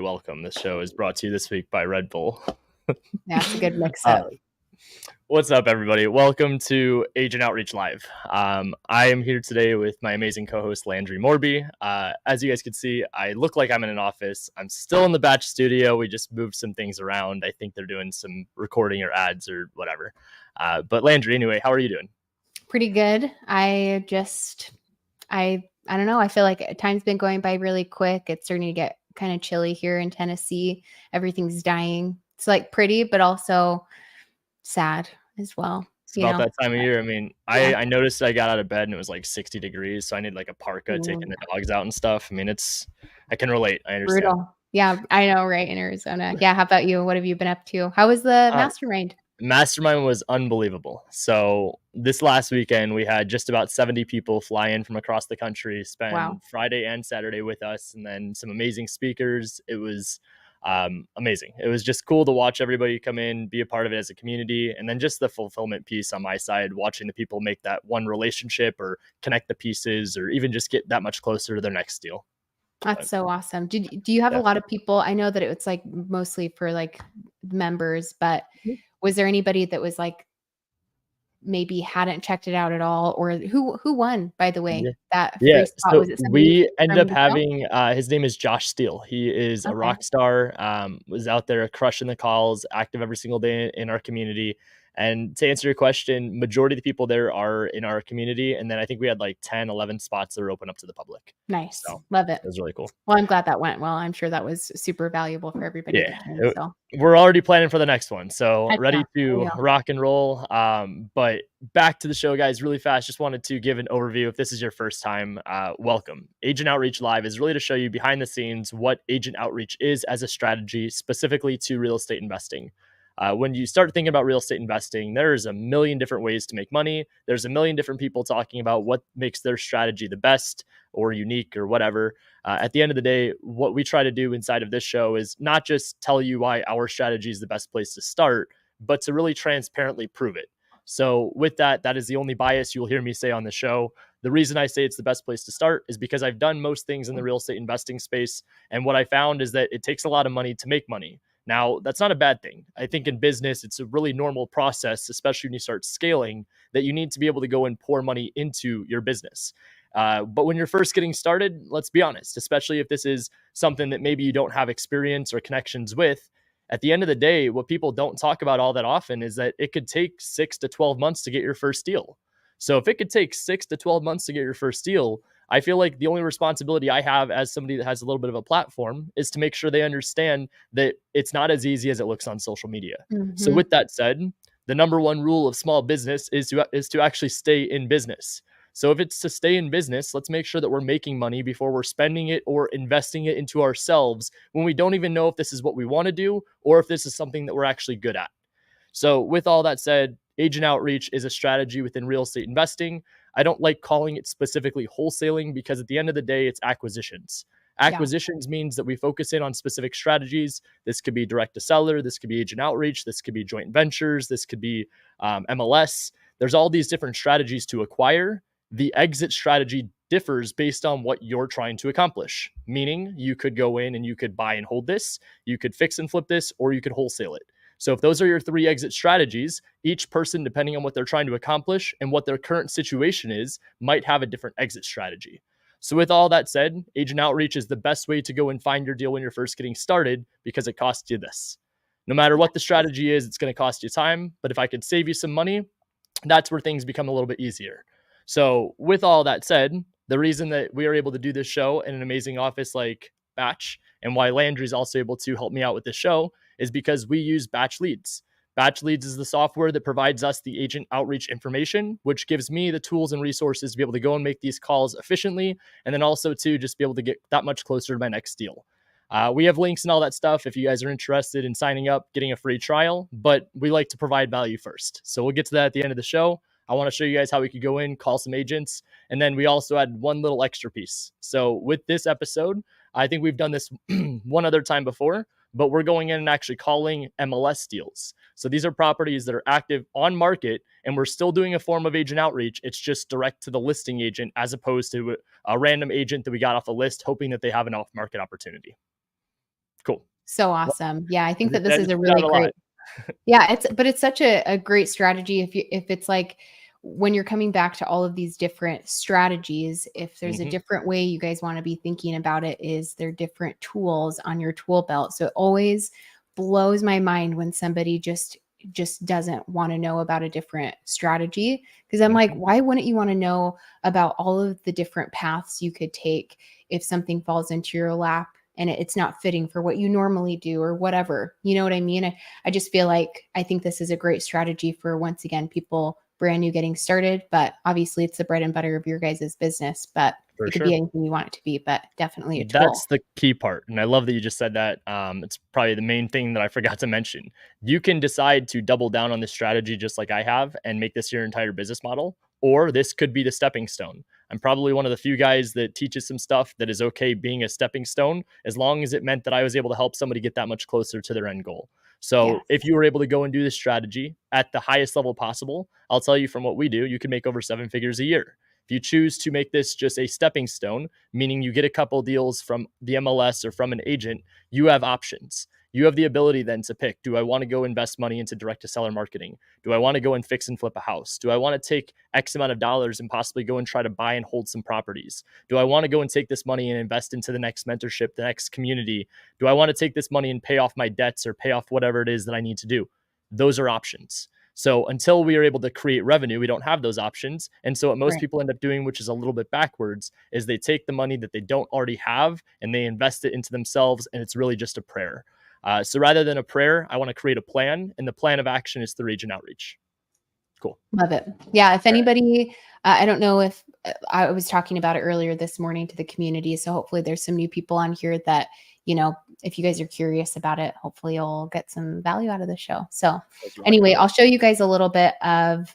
Welcome. This show is brought to you this week by Red Bull. That's a good mix-up. What's up, everybody? Welcome to Agent Outreach Live. I am here today with my amazing co-host, Landry Morby. As you guys can see, I look like I'm in an office. I'm still in the Batch studio. We just moved some things around. I think they're doing some recording or ads or whatever. But Landry, anyway, how are you doing? Pretty good. I don't know. I feel like time's been going by really quick. It's starting to get kind of chilly here in Tennessee. Everything's dying. It's like pretty, but also sad as well. It's about that time of year. I mean, yeah. I noticed I got out of bed and it was like 60 degrees. So I need like a parka taking the dogs out and stuff. I mean, I can relate. I understand. Brutal. Yeah, I know, right? In Arizona. Yeah. How about you? What have you been up to? How was the Mastermind? Mastermind was unbelievable. So this last weekend, we had just about 70 people fly in from across the country, spend Friday and Saturday with us, and then some amazing speakers. It was amazing. It was just cool to watch everybody come in, be a part of it as a community, and then just the fulfillment piece on my side, watching the people make that one relationship or connect the pieces or even just get that much closer to their next deal. That's so awesome. Do you have a lot of people? I know that it was like mostly for like members, but was there anybody that was like maybe hadn't checked it out at all, or who won, by the way? That free spot, so was it we ended up having his name is Josh Steele. He is a rock star, was out there crushing the calls, active every single day in our community. And to answer your question, majority of the people there are in our community. And then I think we had like 10, 11 spots that are open up to the public. Nice. So, love it. It was really cool. Well, I'm glad that went well. I'm sure that was super valuable for everybody. Yeah. We're already planning for the next one. So ready to rock and roll. But back to the show, guys, really fast. Just wanted to give an overview. If this is your first time, welcome. Agent Outreach Live is really to show you behind the scenes what agent outreach is as a strategy, specifically to real estate investing. When you start thinking about real estate investing, there's a million different ways to make money. There's a million different people talking about what makes their strategy the best or unique or whatever. At the end of the day, what we try to do inside of this show is not just tell you why our strategy is the best place to start, but to really transparently prove it. So with that is the only bias you'll hear me say on the show. The reason I say it's the best place to start is because I've done most things in the real estate investing space. And what I found is that it takes a lot of money to make money. Now, that's not a bad thing. I think in business, it's a really normal process, especially when you start scaling, that you need to be able to go and pour money into your business. But when you're first getting started, let's be honest, especially if this is something that maybe you don't have experience or connections with, at the end of the day, what people don't talk about all that often is that it could take 6 to 12 months to get your first deal. So if it could take 6 to 12 months to get your first deal, I feel like the only responsibility I have as somebody that has a little bit of a platform is to make sure they understand that it's not as easy as it looks on social media. Mm-hmm. So with that said, the number one rule of small business is to actually stay in business. So if it's to stay in business, let's make sure that we're making money before we're spending it or investing it into ourselves when we don't even know if this is what we want to do or if this is something that we're actually good at. So with all that said, agent outreach is a strategy within real estate investing. I don't like calling it specifically wholesaling because at the end of the day, it's acquisitions. Acquisitions means that we focus in on specific strategies. This could be direct to seller. This could be agent outreach. This could be joint ventures. This could be MLS. There's all these different strategies to acquire. The exit strategy differs based on what you're trying to accomplish. Meaning you could go in and you could buy and hold this, you could fix and flip this, or you could wholesale it. So if those are your 3 exit strategies, each person, depending on what they're trying to accomplish and what their current situation is, might have a different exit strategy. So with all that said, agent outreach is the best way to go and find your deal when you're first getting started because it costs you this. No matter what the strategy is, it's going to cost you time. But if I could save you some money, that's where things become a little bit easier. So with all that said, the reason that we are able to do this show in an amazing office like Batch and why Landry is also able to help me out with this show is because we use Batch Leads. Batch Leads is the software that provides us the agent outreach information, which gives me the tools and resources to be able to go and make these calls efficiently, and then also to just be able to get that much closer to my next deal. We have links and all that stuff if you guys are interested in signing up, getting a free trial, but we like to provide value first. So we'll get to that at the end of the show. I want to show you guys how we could go in, call some agents, and then we also add one little extra piece. So with this episode, I think we've done this one other time before, but we're going in and actually calling MLS deals. So these are properties that are active on market, and we're still doing a form of agent outreach. It's just direct to the listing agent as opposed to a random agent that we got off a list hoping that they have an off-market opportunity. Cool. So awesome. Yeah, I think that this That is just a stood out really a lot. great. Yeah, it's such a great strategy if it's like when you're coming back to all of these different strategies, if there's a Mhm. different way you guys want to be thinking about it, is there different tools on your tool belt. So it always blows my mind when somebody just doesn't want to know about a different strategy, because I'm like, Mhm. why wouldn't you want to know about all of the different paths you could take if something falls into your lap and it's not fitting for what you normally do or whatever, you know what I mean? I just feel like I think this is a great strategy for, once again, people brand new getting started, but obviously it's the bread and butter of your guys' business, but For it could be sure. anything you want it to be, but definitely a That's tool. the key part, and I love that you just said that. It's probably the main thing that I forgot to mention. You can decide to double down on this strategy just like I have and make this your entire business model, or this could be the stepping stone. I'm probably one of the few guys that teaches some stuff that is okay being a stepping stone, as long as it meant that I was able to help somebody get that much closer to their end goal. So Yes. if you were able to go and do this strategy at the highest level possible, I'll tell you from what we do, you can make over 7 figures a year. If you choose to make this just a stepping stone, meaning you get a couple deals from the MLS or from an agent, you have options. You have the ability then to pick, do I want to go invest money into direct to seller marketing? Do I want to go and fix and flip a house? Do I want to take X amount of dollars and possibly go and try to buy and hold some properties? Do I want to go and take this money and invest into the next mentorship, the next community? Do I want to take this money and pay off my debts or pay off whatever it is that I need to do? Those are options. So until we are able to create revenue, we don't have those options. And so what most Right. people end up doing, which is a little bit backwards, is they take the money that they don't already have and they invest it into themselves. And it's really just a prayer. So rather than a prayer, I want to create a plan. And the plan of action is through agent outreach. Cool. Love it. Yeah. If anybody, I don't know if I was talking about it earlier this morning to the community. So hopefully there's some new people on here that, if you guys are curious about it, hopefully you'll get some value out of the show. So anyway, I'll show you guys a little bit of,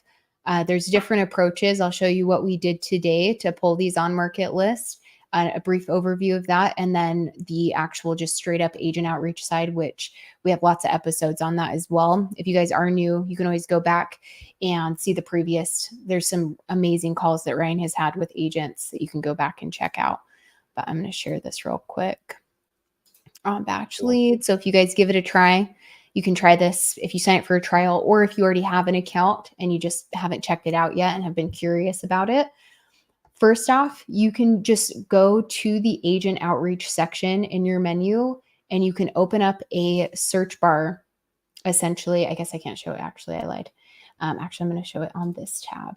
there's different approaches. I'll show you what we did today to pull these on market lists, a brief overview of that, and then the actual just straight up agent outreach side, which we have lots of episodes on that as well. If you guys are new, you can always go back and see the previous. There's some amazing calls that Ryan has had with agents that you can go back and check out. But I'm going to share this real quick on Batch Lead. So if you guys give it a try, you can try this if you sign up for a trial, or if you already have an account and you just haven't checked it out yet and have been curious about it. First off, you can just go to the agent outreach section in your menu and you can open up a search bar. Essentially, I guess I can't show it. Actually, I lied. Actually, I'm going to show it on this tab.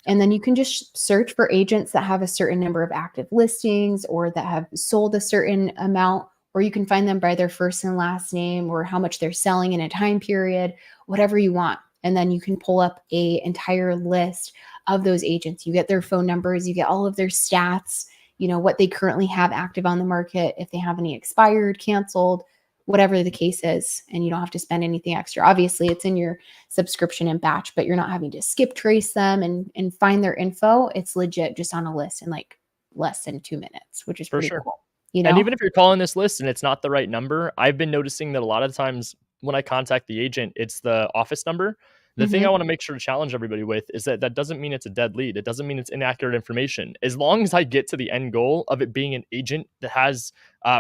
And then you can just search for agents that have a certain number of active listings or that have sold a certain amount, or you can find them by their first and last name or how much they're selling in a time period, whatever you want. And then you can pull up a entire list of those agents. You get their phone numbers, you get all of their stats, what they currently have active on the market, if they have any expired, canceled, whatever the case is, and you don't have to spend anything extra. Obviously, it's in your subscription and batch, but you're not having to skip trace them and find their info. It's legit just on a list in like less than 2 minutes, which is For pretty sure. cool. And even if you're calling this list and it's not the right number, I've been noticing that a lot of times when I contact the agent, it's the office number. The thing I Mhm. want to make sure to challenge everybody with is that that doesn't mean it's a dead lead. It doesn't mean it's inaccurate information. As long as I get to the end goal of it being an agent that has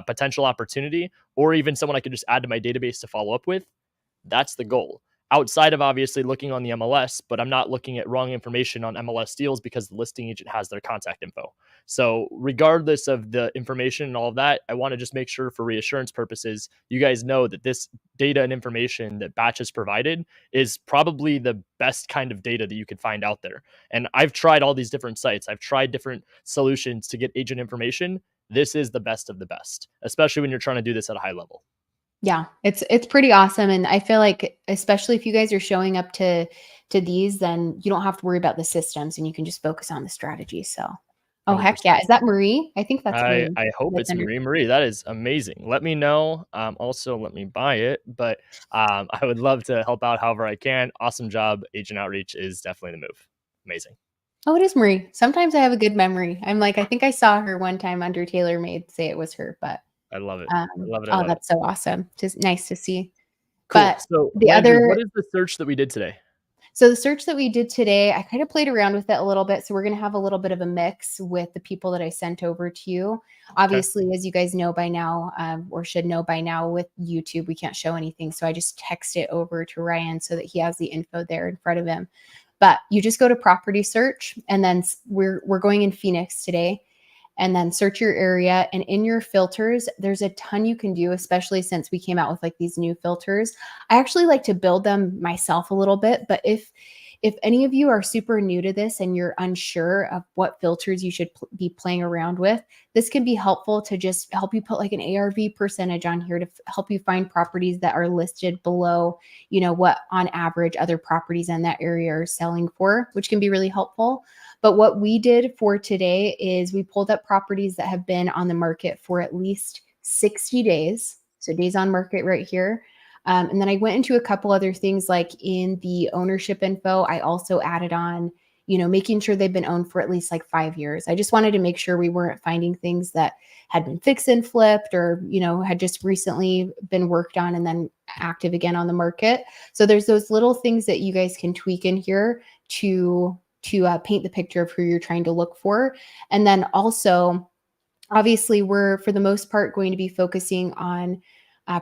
potential opportunity, or even someone I could just add to my database to follow up with, that's the goal. Outside of obviously looking on the MLS, but I'm not looking at wrong information on MLS deals because the listing agent has their contact info. So, regardless of the information and all of that, I want to just make sure for reassurance purposes, you guys know that this data and information that Batch has provided is probably the best kind of data that you could find out there. And I've tried all these different sites, I've tried different solutions to get agent information. This is the best of the best, especially when you're trying to do this at a high level. Yeah, it's pretty awesome, and I feel like especially if you guys are showing up to these, then you don't have to worry about the systems and you can just focus on the strategy. So, oh heck yeah, 100%. is that Marie? I think that's I Marie. I hope That's it's under. Marie. That is amazing. Let me know. Also, let me buy it. But I would love to help out however I can. Awesome job. Agent outreach is definitely the move. Amazing. Oh, it is Marie. Sometimes I have a good memory. I'm like, I think I saw her one time under TaylorMade say it was her, but I love it. I love it. I oh, love it. that's so awesome. Just nice to see. Cool. But So, the Landry, other what is the search that we did today? So the search that we did today, I kind of played around with it a little bit. So we're going to have a little bit of a mix with the people that I sent over to you. Obviously, as you guys know by now, or should know by now, with YouTube, we can't show anything. So I just text it over to Ryan so that he has the info there in front of him. But you just go to property search, and then we're going in Phoenix today. And then search your area, and in your filters, there's a ton you can do, especially since we came out with like these new filters. I actually like to build them myself a little bit, but if any of you are super new to this and you're unsure of what filters you should be playing around with, this can be helpful to just help you put like an ARV percentage on here to help you find properties that are listed below, what on average other properties in that area are selling for, which can be really helpful. But what we did for today is we pulled up properties that have been on the market for at least 60 days. So days on market right here. And then I went into a couple other things, like in the ownership info, I also added on, making sure they've been owned for at least like 5 years. I just wanted to make sure we weren't finding things that had been fixed and flipped, or, had just recently been worked on and then active again on the market. So there's those little things that you guys can tweak in here to paint the picture of who you're trying to look for. And then also, obviously, we're for the most part going to be focusing on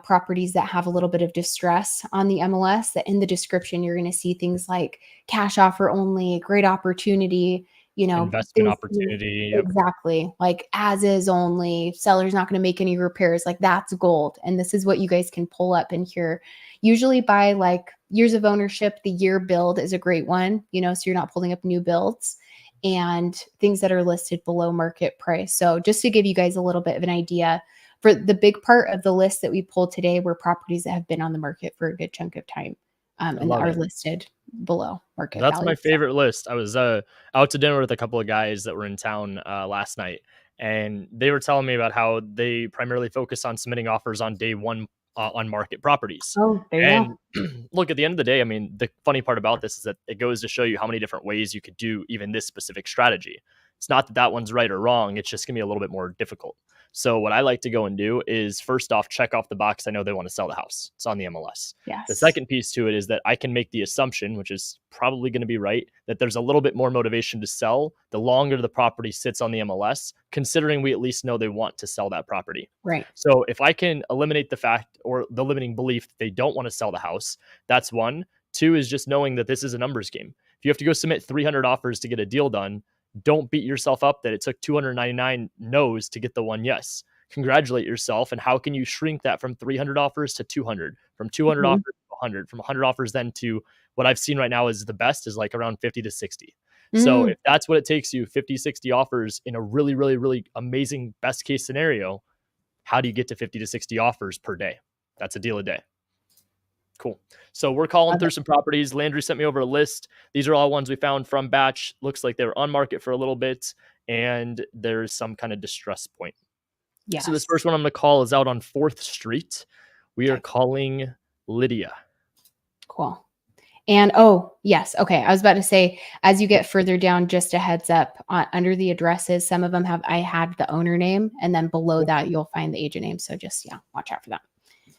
properties that have a little bit of distress on the MLS. That in the description, you're going to see things like cash offer only, great opportunity, investment opportunity. Exactly. Like as is only, seller's not going to make any repairs. Like that's gold. And this is what you guys can pull up in here. Usually by like years of ownership, the year build is a great one, so you're not pulling up new builds and things that are listed below market price. So just to give you guys a little bit of an idea, for the big part of the list that we pulled today were properties that have been on the market for a good chunk of time and are listed below market That's value. my favorite list. I was out to dinner with a couple of guys that were in town last night, and they were telling me about how they primarily focus on submitting offers on day one on market properties. Oh, there you go. Look, at the end of the day, I mean, the funny part about this is that it goes to show you how many different ways you could do even this specific strategy. It's not that that one's right or wrong. It's just going to be a little bit more difficult. So what I like to go and do is first off, check off the box. I know they want to sell the house. It's on the MLS. Yes. The second piece to it is that I can make the assumption, which is probably going to be right, that there's a little bit more motivation to sell the longer the property sits on the MLS, considering we at least know they want to sell that property. Right. So if I can eliminate the fact or the limiting belief that they don't want to sell the house, that's one. Two is just knowing that this is a numbers game. If you have to go submit 300 offers to get a deal done, don't beat yourself up that it took 299 no's to get the one yes. Congratulate yourself. And how can you shrink that from 300 offers to 200, from 200 offers to 100, from 100 offers then to what I've seen right now is the best is like around 50 to 60. So if that's what it takes you, 50, 60 offers in a really, really, really amazing best case scenario, how do you get to 50 to 60 offers per day? That's a deal a day. Cool. So we're calling through some properties. Landry sent me over a list. These are all ones we found from batch. Looks like they were on market for a little bit, and there's some kind of distress point. Yes. So this first one I'm going to call is out on 4th Street. We are calling Lydia. Cool. And yes. Okay. I was about to say, as you get further down, just a heads up, under the addresses, some of them I had the owner name, and then below that you'll find the agent name. So just, watch out for that.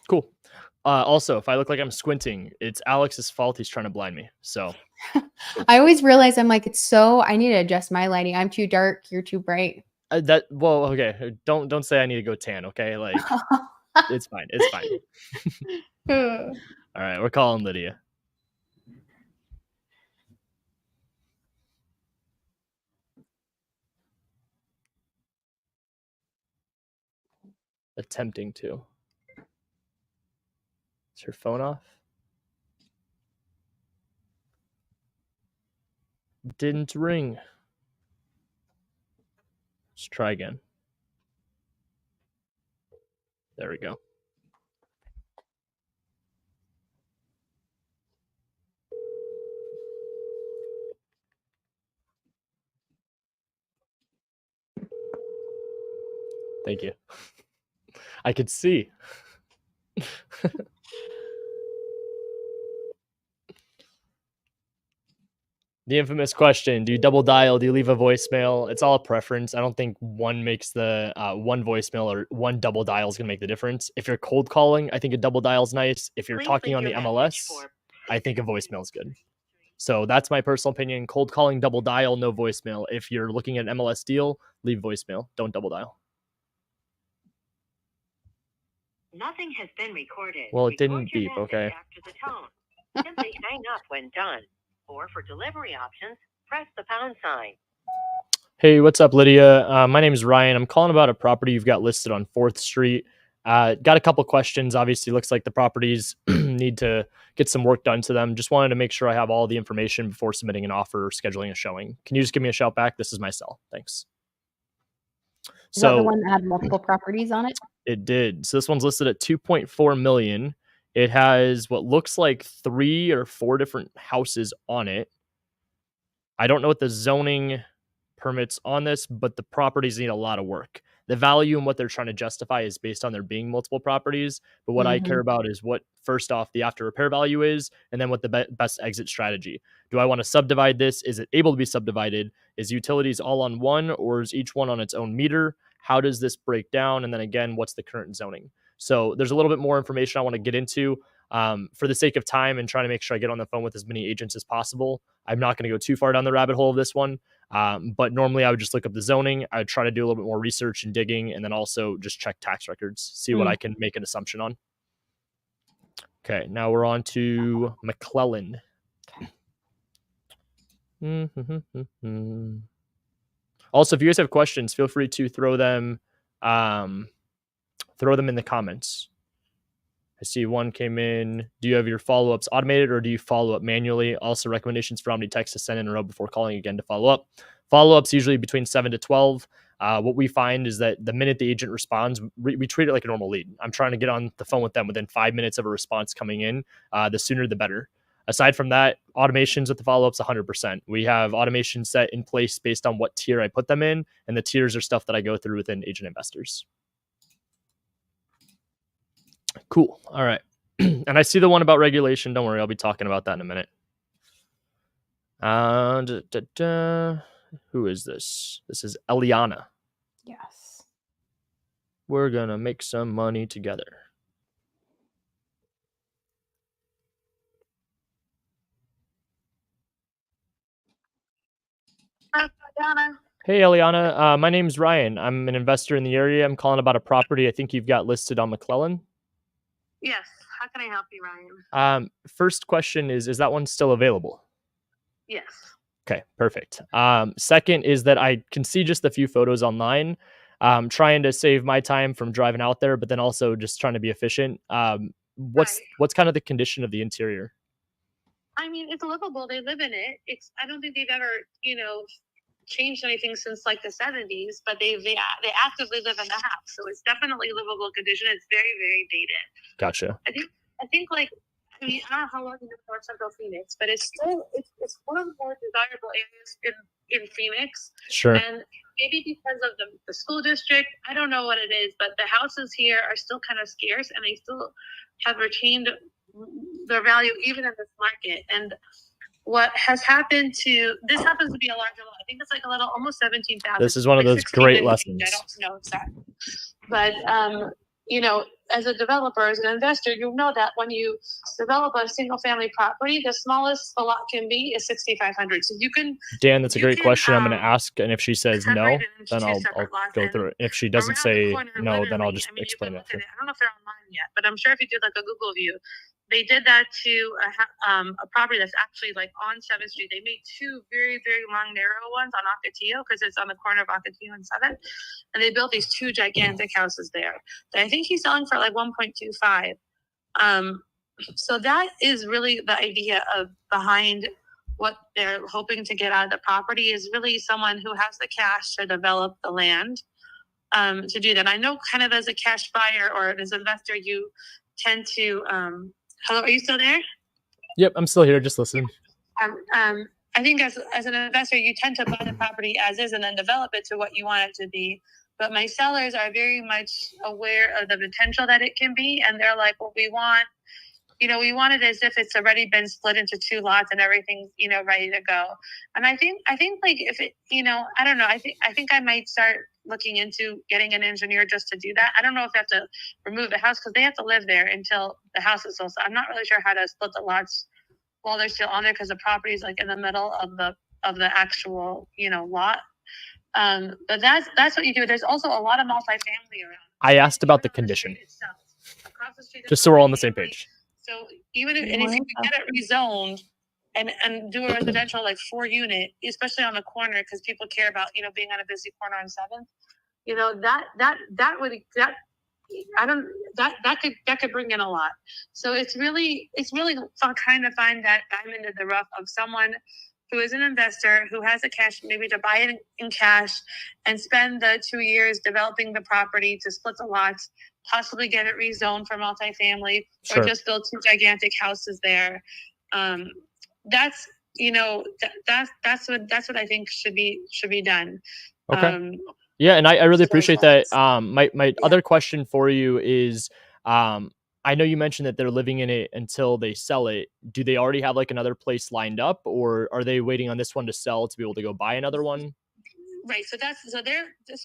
Cool. Also, if I look like I'm squinting, it's Alex's fault. He's trying to blind me. So I always realize I'm like, I need to adjust my lighting. I'm too dark. You're too bright. Okay. Don't say I need to go tan. Okay. Like it's fine. It's fine. All right. We're calling Lydia. Attempting to. Is her phone off? Didn't ring. Let's try again. There we go. Thank you. I could see. The infamous question, do you double dial? Do you leave a voicemail? It's all a preference. I don't think one makes the one voicemail or one double dial is going to make the difference. If you're cold calling, I think a double dial is nice. If you're talking on the MLS, I think a voicemail is good. So that's my personal opinion. Cold calling, double dial, no voicemail. If you're looking at an MLS deal, leave voicemail. Don't double dial. Nothing has been recorded. Well, it didn't beep, okay. After the tone. Simply hang up when done. Or for delivery options, press the pound sign. Hey, what's up, Lydia? My name is Ryan. I'm calling about a property you've got listed on 4th Street. Got a couple questions. Obviously, looks like the properties need to get some work done to them. Just wanted to make sure I have all the information before submitting an offer or scheduling a showing. Can you just give me a shout back? This is my cell. Thanks. Is that the one that had multiple properties on it? It did. So this one's listed at 2.4 million. It has what looks like 3 or 4 different houses on it. I don't know what the zoning permits on this, but the properties need a lot of work. The value and what they're trying to justify is based on there being multiple properties. But what I care about is what, first off, the after repair value is, and then what the best exit strategy. Do I want to subdivide this? Is it able to be subdivided? Is utilities all on one, or is each one on its own meter? How does this break down? And then again, what's the current zoning? So there's a little bit more information I want to get into. For the sake of time and trying to make sure I get on the phone with as many agents as possible, I'm not going to go too far down the rabbit hole of this one. But normally I would just look up the zoning. I would try to do a little bit more research and digging, and then also just check tax records, see what I can make an assumption on. Okay, now we're on to McClellan. Also, if you guys have questions, feel free to throw them in the comments. I see one came in. Do you have your follow-ups automated, or do you follow up manually? Also, recommendations for how many texts to send in a row before calling again to follow up. Follow-ups usually between 7 to 12. What we find is that the minute the agent responds, we treat it like a normal lead. I'm trying to get on the phone with them within 5 minutes of a response coming in. The sooner, the better. Aside from that, automations with the follow-ups, 100%. We have automation set in place based on what tier I put them in, and the tiers are stuff that I go through within Agent Investors. Cool. All right. And I see the one about regulation. Don't worry. I'll be talking about that in a minute. Who is this? This is Eliana. Yes. We're going to make some money together. Hi, Eliana. Hey, Eliana. My name's Ryan. I'm an investor in the area. I'm calling about a property I think you've got listed on McClellan. Yes. How can I help you, Ryan? First question is that one still available? Yes. Okay, perfect. Second is that I can see just a few photos online. Trying to save my time from driving out there, but then also just trying to be efficient. What's kind of the condition of the interior? I mean, it's livable. They live in it. I don't think they've ever, changed anything since like the 70s, but they actively live in the house, so it's definitely livable condition. It's very, very dated. Gotcha. I think like, I mean, I don't know how long you live in North Central Phoenix, but it's one of the more desirable areas in Phoenix. Sure. And maybe because of the school district, I don't know what it is, but the houses here are still kind of scarce, and they still have retained their value even in this market. And what has happened this happens to be a larger lot. I think it's like a little almost 17,000. This is one of those great lessons. I don't know exactly, but as a developer, as an investor, you know that when you develop a single family property, the smallest the lot can be is 6,500. So you can. Dan, that's a great question. I'm going to ask, and if she says no, then I'll go through it. If she doesn't say no, then I'll just explain it. I don't know if they're online yet, but I'm sure if you did like a Google view, they did that to a property that's actually like on 7th Street. They made 2 very, very long, narrow ones on Ocotillo because it's on the corner of Ocotillo and 7th. And they built these 2 gigantic houses there that I think he's selling for like 1.25. So that is really the idea of behind what they're hoping to get out of the property is really someone who has the cash to develop the land to do that. I know kind of as a cash buyer or as an investor, you tend to hello, are you still there? Yep, I'm still here. Just listening. I think as an investor, you tend to buy the property as is and then develop it to what you want it to be. But my sellers are very much aware of the potential that it can be. And they're like, well, we want it as if it's already been split into 2 lots and everything's, ready to go. And I think like if it, I don't know, I think I might start looking into getting an engineer just to do that. I don't know if they have to remove the house because they have to live there until the house is sold. So I'm not really sure how to split the lots while they're still on there because the property is like in the middle of the actual, you know, lot. But that's what you do. There's also a lot of multifamily around. I asked about the condition. Across the street, Just so we're all on the same page. So even if you can get it rezoned and do a residential like 4-unit, especially on the corner, because people care about, you know, being on a busy corner on 7th, you know, that could bring in a lot. So it's really trying to find that diamond in the rough of someone who is an investor who has the cash maybe to buy it in cash and spend the 2 years developing the property to split the lots, possibly get it rezoned for multifamily, or just build 2 gigantic houses there. That's, you know, that's what I think should be done. Okay. Yeah, and I really appreciate that. My other question for you is, I know you mentioned that they're living in it until they sell it. Do they already have like another place lined up, or are they waiting on this one to sell to be able to go buy another one? Right. So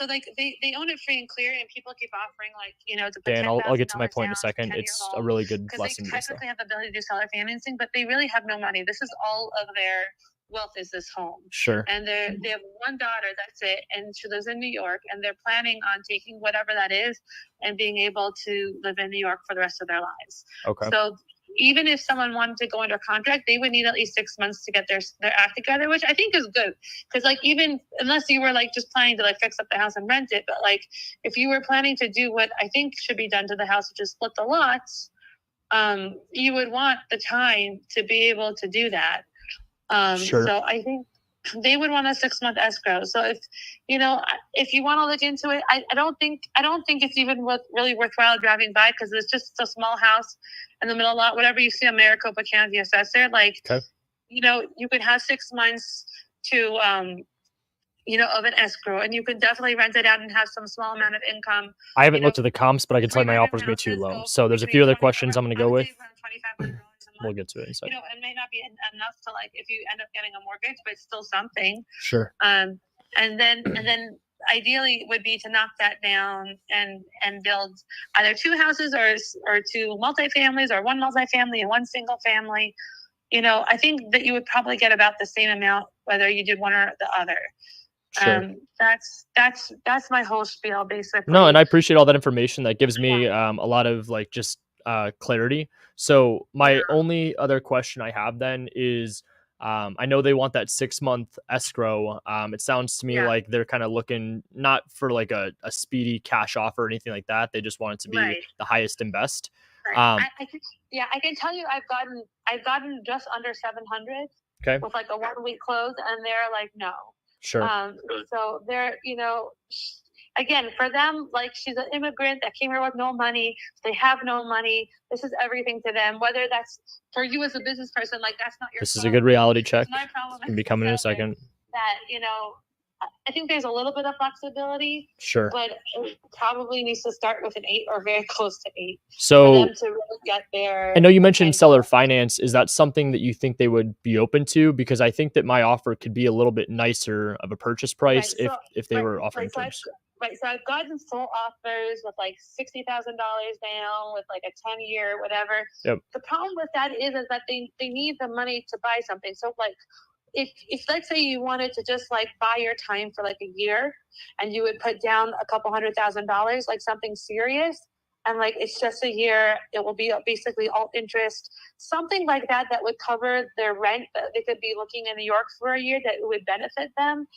like they own it free and clear, and people keep offering, like, you know, to put Dan, I'll get to my point in a down second. It's a really good lesson. They technically have the ability to do seller financing, but they really have no money. This is all of their wealth, is this home. Sure. And they have one daughter, that's it, and she lives in New York, and they're planning on taking whatever that is and being able to live in New York for the rest of their lives. Okay. So even if someone wanted to go under contract, they would need at least 6 months to get their act together, which I think is good. Because, like, even unless you were like just planning to like fix up the house and rent it, but like if you were planning to do what I think should be done to the house, which is split the lots, you would want the time to be able to do that. Sure. So I think they would want a 6-month escrow. So if, you know, if you want to look into it, I don't think it's even really worthwhile driving by, because it's just a small house in the middle lot. Whatever you see on Maricopa County Assessor, like, you know, you could have 6 months to, you know, of an escrow, and you could definitely rent it out and have some small amount of income. I haven't looked at the comps, but I can tell you my offer is going to be too low. So there's a few other questions I'm going to go with. We'll get to it in a second. You know, it may not be enough to, like, if you end up getting a mortgage, but it's still something. Sure. And then ideally would be to knock that down and build either 2 houses or 2 multifamilies, or 1 multifamily and 1 single family. You know, I think that you would probably get about the same amount whether you did one or the other. Sure. That's my whole spiel, basically. No, and I appreciate all that information. That gives me a lot of like just clarity. So my only other question I have then is, I know they want that 6-month escrow. It sounds to me like they're kind of looking not for like a speedy cash offer or anything like that. They just want it to be the highest and best. Right. I can tell you I've gotten just under 700 with like a 1-week close, and they're like, no. Sure. So they're, you know, again, for them, like, she's an immigrant that came here with no money. They have no money. This is everything to them. Whether that's for you as a business person, like, that's not your This problem. is a good reality check. It's my problem. It's going to be coming in a second. That, you know, I think there's a little bit of flexibility. Sure. But it probably needs to start with an 8 or very close to 8. So for them to really get there. I know you mentioned seller finance. Is that something that you think they would be open to? Because I think that my offer could be a little bit nicer of a purchase price if they were offering terms. So I've gotten full offers with like $60,000 down with like a 10-year, whatever. Yep. The problem with that is that they need the money to buy something. So like, if let's say you wanted to just like buy your time for like a year, and you would put down a couple $100,000, like something serious, and like it's just a year, it will be basically all interest, something like that would cover their rent. That they could be looking in New York for a year, that would benefit them.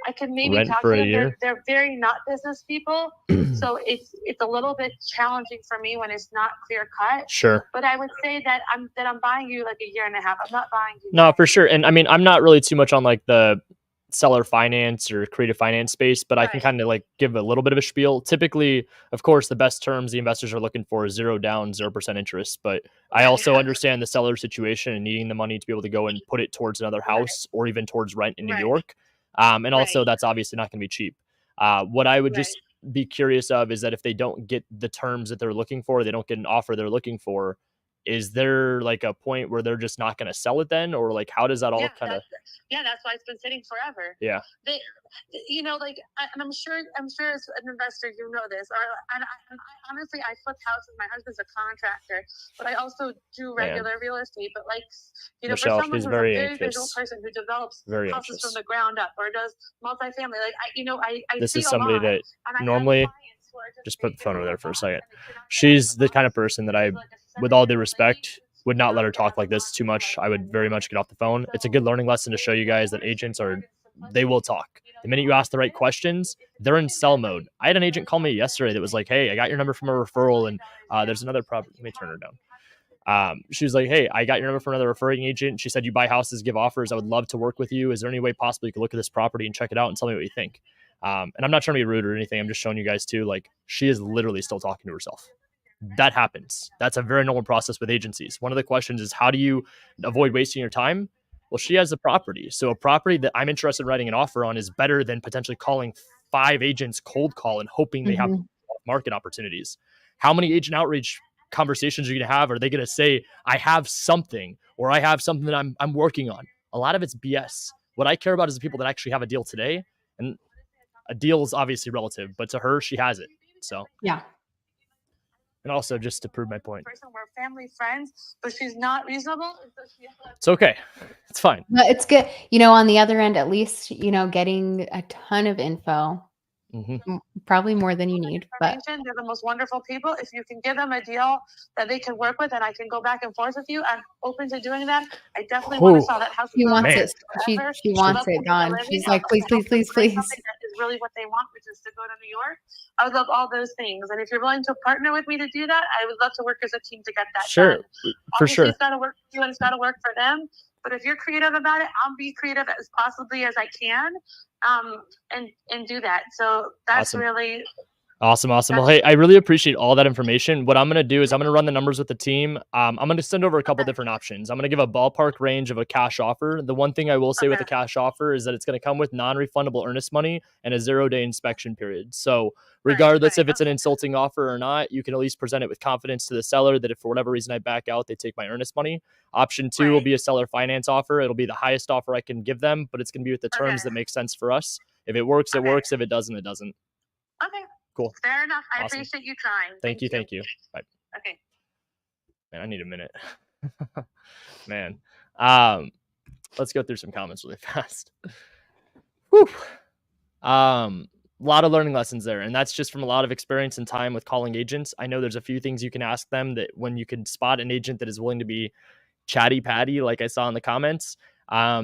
I could maybe rent talk for to a them. year? They're very not business people, so it's a little bit challenging for me when it's not clear cut. Sure. But I would say that I'm buying you like a year and a half. I'm not buying you. No, for sure. And I mean, I'm not really too much on like the seller finance or creative finance space, but I can kind of like give a little bit of a spiel. Typically, of course, the best terms the investors are looking for is 0 down, 0% interest. But I also understand the seller situation and needing the money to be able to go and put it towards another house or even towards rent in New York. And also that's obviously not going to be cheap. What I would just be curious of is that if they don't get the terms that they're looking for, they don't get an offer they're looking for, is there like a point where they're just not going to sell it then? Or like, how does that all kind of? Yeah, that's why it's been sitting forever. Yeah. Like, and I'm sure as an investor, you know this. And honestly, I flip houses. My husband's a contractor, but I also do regular real estate. But like, Michelle, for someone who's who's very a very anxious. visual person who develops Very houses anxious. from the ground up or does multifamily, like I this see is somebody a lot, that normally just put the phone over there for a second. She's the kind of person that I, with all due respect, would not let her talk like this too much. I would very much get off the phone. It's a good learning lesson to show you guys that agents they will talk. The minute you ask the right questions, they're in sell mode. I had an agent call me yesterday that was like, hey, I got your number from a referral, and there's another property. Let me turn her down. She was like, hey, I got your number from another referring agent. She said, you buy houses, give offers. I would love to work with you. Is there any way possible you could look at this property and check it out and tell me what you think? And I'm not trying to be rude or anything. I'm just showing you guys too, like, she is literally still talking to herself. That happens. That's a very normal process with agencies. One of the questions is, how do you avoid wasting your time? Well, she has a property. So a property that I'm interested in writing an offer on is better than potentially calling 5 agents cold call and hoping they have market opportunities. How many agent outreach conversations are you going to have? Are they going to say, I have something, or I have something that I'm working on? A lot of it's BS. What I care about is the people that actually have a deal today. And a deal is obviously relative, but to her, she has it. So yeah. And also, just to prove my point, we're family friends, but she's not reasonable. It's okay. It's fine. But it's good. On the other end, at least, getting a ton of info. Probably more than you need, but they're the most wonderful people. If you can give them a deal that they can work with and I can go back and forth with you, I'm open to doing that. I definitely want to sell that house. She wants it. She wants it gone. She's like, please. Is really what they want, which is to go to New York. I would love all those things. And if you're willing to partner with me to do that, I would love to work as a team to get that done. For sure. It's got to work for you and it's got to work for them. But if you're creative about it, I'll be creative as possibly as I can, and do that. So that's really awesome. Well, hey, I really appreciate all that information. What I'm going to do is I'm going to run the numbers with the team. I'm going to send over a couple different options. I'm going to give a ballpark range of a cash offer. The one thing I will say with a cash offer is that it's going to come with non-refundable earnest money and a 0-day inspection period. So regardless if it's an insulting offer or not, you can at least present it with confidence to the seller that if for whatever reason I back out, they take my earnest money. Option 2 will be a seller finance offer. It'll be the highest offer I can give them, but it's going to be with the terms that make sense for us. If it works, it works. If it doesn't, it doesn't. Okay. Cool. Fair enough. I appreciate you trying. Thank you. Bye. Okay. Man, I need a minute. Man. Let's go through some comments really fast. Whew. A lot of learning lessons there. And that's just from a lot of experience and time with calling agents. I know there's a few things you can ask them that when you can spot an agent that is willing to be chatty patty, like I saw in the comments.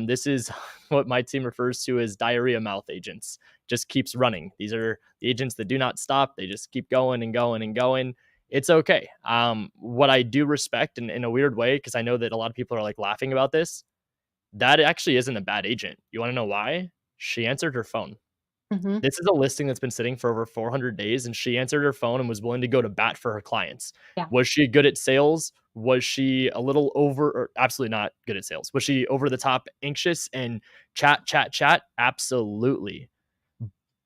This is what my team refers to as diarrhea mouth agents. Just keeps running. These are the agents that do not stop. They just keep going and going and going. It's okay. What I do respect in a weird way, because I know that a lot of people are like laughing about this, that actually isn't a bad agent. You want to know why? She answered her phone. This is a listing that's been sitting for over 400 days, and she answered her phone and was willing to go to bat for her clients. Yeah. Was she good at sales? Was she a little or absolutely not good at sales? Was she over the top anxious and chat? Absolutely.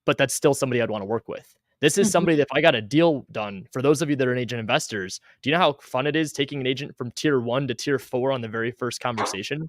But that's still somebody I'd want to work with. This is somebody that if I got a deal done, for those of you that are agent investors, do you know how fun it is taking an agent from tier 1 to tier 4 on the very first conversation?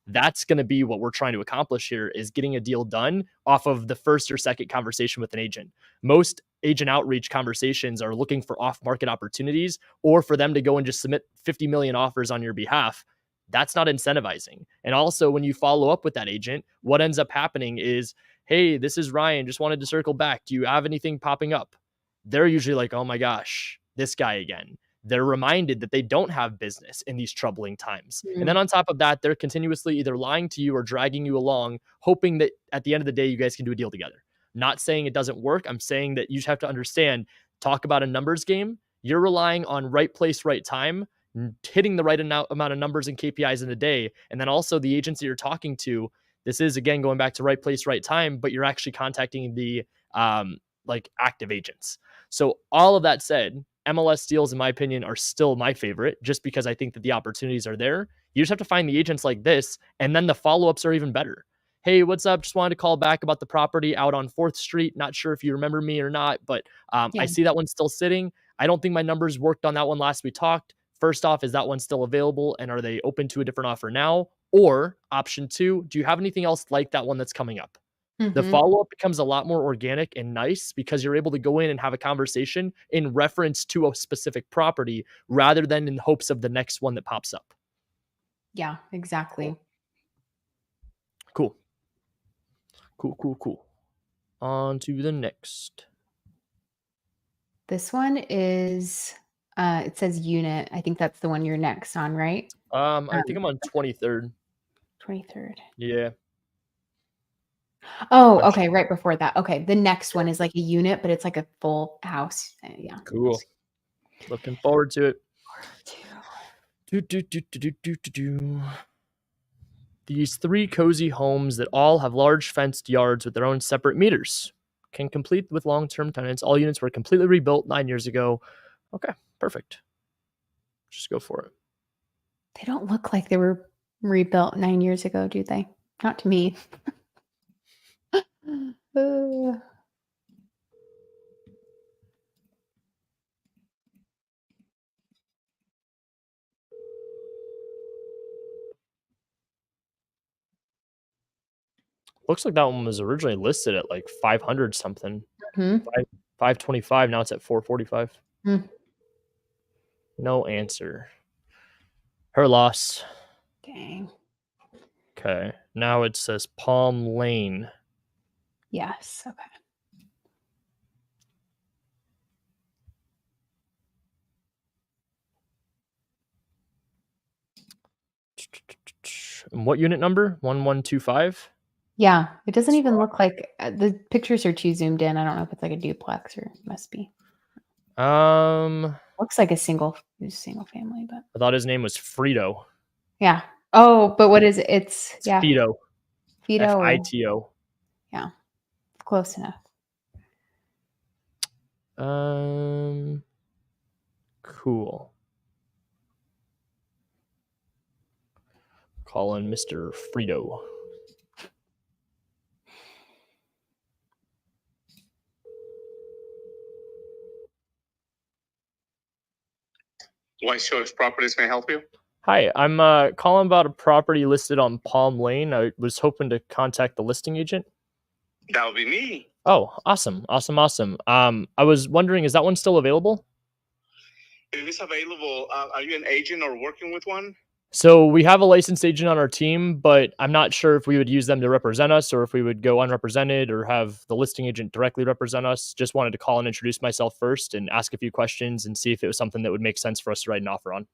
That's going to be what we're trying to accomplish here, is getting a deal done off of the first or second conversation with an agent. Most agent outreach conversations are looking for off-market opportunities or for them to go and just submit 50 million offers on your behalf. That's not incentivizing. And also, when you follow up with that agent, what ends up happening is, hey, this is Ryan, just wanted to circle back. Do you have anything popping up? They're usually like, oh my gosh, this guy again. They're reminded that they don't have business in these troubling times. And then on top of that, they're continuously either lying to you or dragging you along, hoping that at the end of the day, you guys can do a deal together. Not saying it doesn't work. I'm saying that you just have to understand, talk about a numbers game. You're relying on right place, right time, hitting the right amount of numbers and KPIs in a day. And then also the agents that you're talking to, this is, again, going back to right place, right time, but you're actually contacting the active agents. So all of that said, MLS deals, in my opinion, are still my favorite, just because I think that the opportunities are there. You just have to find the agents like this, and then the follow-ups are even better. Hey, what's up? Just wanted to call back about the property out on 4th Street. Not sure if you remember me or not, but I see that one's still sitting. I don't think my numbers worked on that one last we talked. First off, is that one still available, and are they open to a different offer now? Or option 2, do you have anything else like that one that's coming up? The follow-up becomes a lot more organic and nice because you're able to go in and have a conversation in reference to a specific property rather than in hopes of the next one that pops up. Yeah, exactly. Cool. On to the next. This one is, it says unit. I think that's the one you're next on, right? I think I'm on 23rd. 23rd. Yeah. Oh, okay, right before that. Okay, the next one is like a unit, but it's like a full house. Yeah. Cool. Looking forward to it. These 3 cozy homes that all have large fenced yards with their own separate meters can complete with long-term tenants. All units were completely rebuilt 9 years ago. Okay, perfect. Just go for it. They don't look like they were rebuilt 9 years ago, do they? Not to me. Looks like that one was originally listed at like 500 something. 525. Now it's at 445. No answer. Her loss. Dang. Okay. Now it says Palm Lane. Yes. Okay. And what unit number? 1125? Yeah. It doesn't even look like the pictures are too zoomed in. I don't know if it's like a duplex or it must be. Looks like a single family, but I thought his name was Frito. yeah. Oh, but what is it? It's yeah. Fito. Fito. Fito. Yeah. Close enough. Cool. Call in Mr. Frito. White Shores Properties, may I help you? Hi, I'm calling about a property listed on Palm Lane. I was hoping to contact the listing agent. That would be me. Oh, awesome. I was wondering, is that one still available? It is available. Are you an agent or working with one? So we have a licensed agent on our team, but I'm not sure if we would use them to represent us or if we would go unrepresented or have the listing agent directly represent us. Just wanted to call and introduce myself first and ask a few questions and see if it was something that would make sense for us to write an offer on.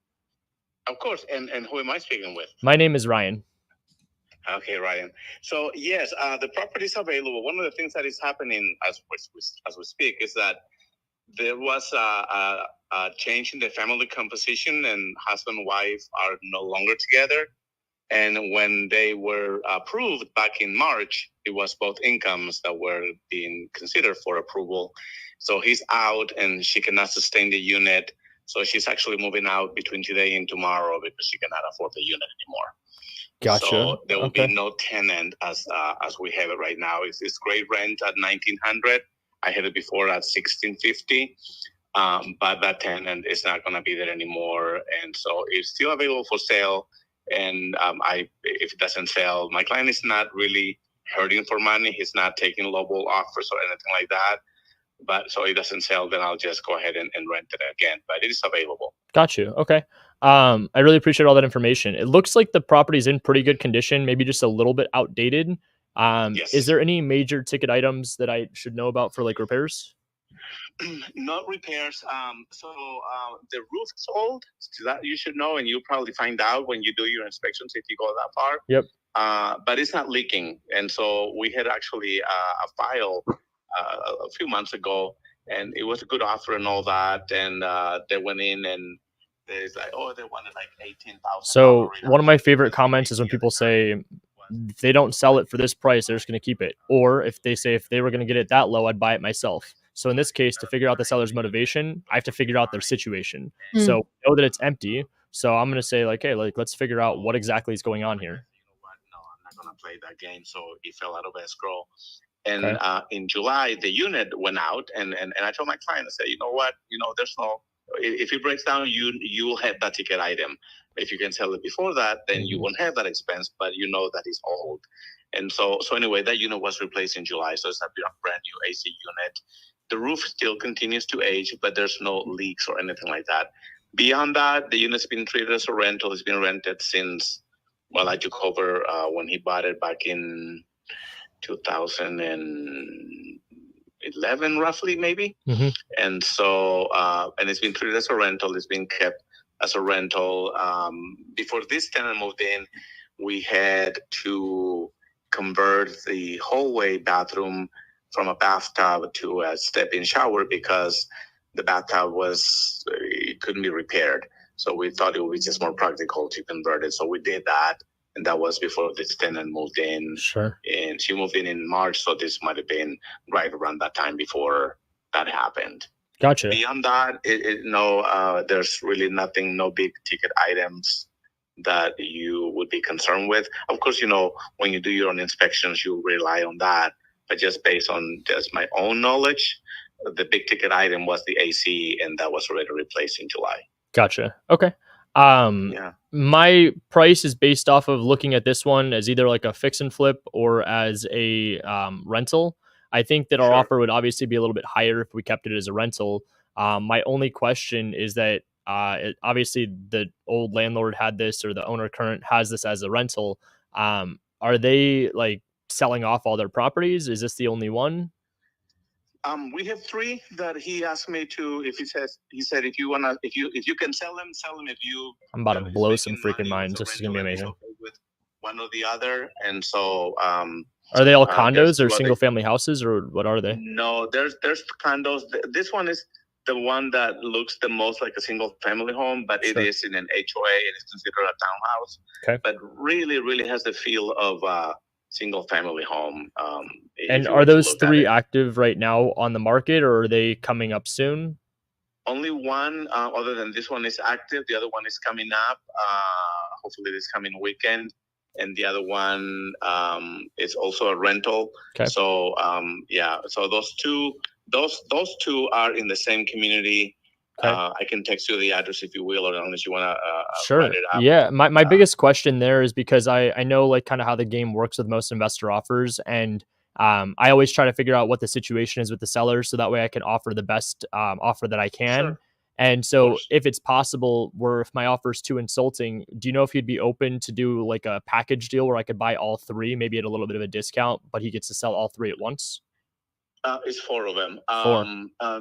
Of course. And who am I speaking with? My name is Ryan. Okay, Ryan. So yes, the property is available. One of the things that is happening as we speak is that there was a change in the family composition, and husband and wife are no longer together. And when they were approved back in March, it was both incomes that were being considered for approval. So he's out and she cannot sustain the unit. So she's actually moving out between today and tomorrow because she cannot afford the unit anymore. Gotcha. So there will be no tenant as we have it right now. It's great rent at $1,900. I had it before at $1,650. But that tenant is not going to be there anymore. And so it's still available for sale. And if it doesn't sell, my client is not really hurting for money. He's not taking lowball offers or anything like that. But so it doesn't sell, then I'll just go ahead and rent it again. But it is available. Got you. Okay. I really appreciate all that information. It looks like the property's in pretty good condition, maybe just a little bit outdated. Yes. Is there any major ticket items that I should know about for like repairs? Not repairs. So the roof is old. So that you should know, and you'll probably find out when you do your inspections if you go that far. Yep. But it's not leaking, and so we had actually a file a few months ago, and it was a good offer and all that, and they went in and there's like, oh, they wanted like $18,000. So one of my favorite comments is when people say, if they don't sell it for this price, they're just going to keep it. Or if they say, if they were going to get it that low, I'd buy it myself. So in this case, to figure out the seller's motivation, I have to figure out their situation. So I know that it's empty. So I'm going to say like, hey, like, let's figure out what exactly is going on here. No, I'm not going to play that game. So it fell out of escrow. And in July, the unit went out, and I told my client, I said, you know what, there's no if it breaks down, you will have that ticket item. If you can sell it before that, then you won't have that expense, but you know that it's old. And so anyway, that unit was replaced in July. So it's a brand new AC unit. The roof still continues to age, but there's no leaks or anything like that. Beyond that, the unit's been treated as a rental. It's been rented since, well, I took over when he bought it back in 2011, roughly, maybe. And so, and it's been treated as a rental. It's been kept as a rental. Before this tenant moved in, we had to convert the hallway bathroom from a bathtub to a step-in shower because the bathtub it couldn't be repaired. So we thought it would be just more practical to convert it. So we did that. And that was before this tenant moved in. Sure. And she moved in March. So this might have been right around that time before that happened. Gotcha. Beyond that, there's really nothing, no big ticket items that you would be concerned with. Of course, when you do your own inspections, you rely on that. But just based on just my own knowledge, the big ticket item was the AC, and that was already replaced in July. Gotcha. Okay. My price is based off of looking at this one as either like a fix and flip or as a rental. I think that our offer would obviously be a little bit higher if we kept it as a rental. My only question is that obviously the old landlord had this, or the owner current has this as a rental. Are they like selling off all their properties? Is this the only one? We have 3 that he asked me to. He said if you can sell them, sell them. I'm about to blow some freaking minds. This is gonna be amazing. Okay with one or the other, and so are they all condos or single family houses, or what are they? No, there's condos. This one is the one that looks the most like a single family home, but it is in an HOA. It is considered a townhouse. Okay. But really has the feel of a single family home. And are those 3 active right now on the market, or are they coming up soon? Only one, other than this one, is active. The other one is coming up. Hopefully this coming weekend. And the other one is also a rental. Okay. So so those two are in the same community. Okay. I can text you the address if you will, or unless you want to write it up. Yeah, my biggest question there is because I know like kind of how the game works with most investor offers, and I always try to figure out what the situation is with the sellers, so that way I can offer the best offer that I can. Sure. And so if it's possible, if my offer is too insulting, do you know if you'd be open to do like a package deal where I could buy all 3, maybe at a little bit of a discount, but he gets to sell all 3 at once? It's 4 of them. 4. I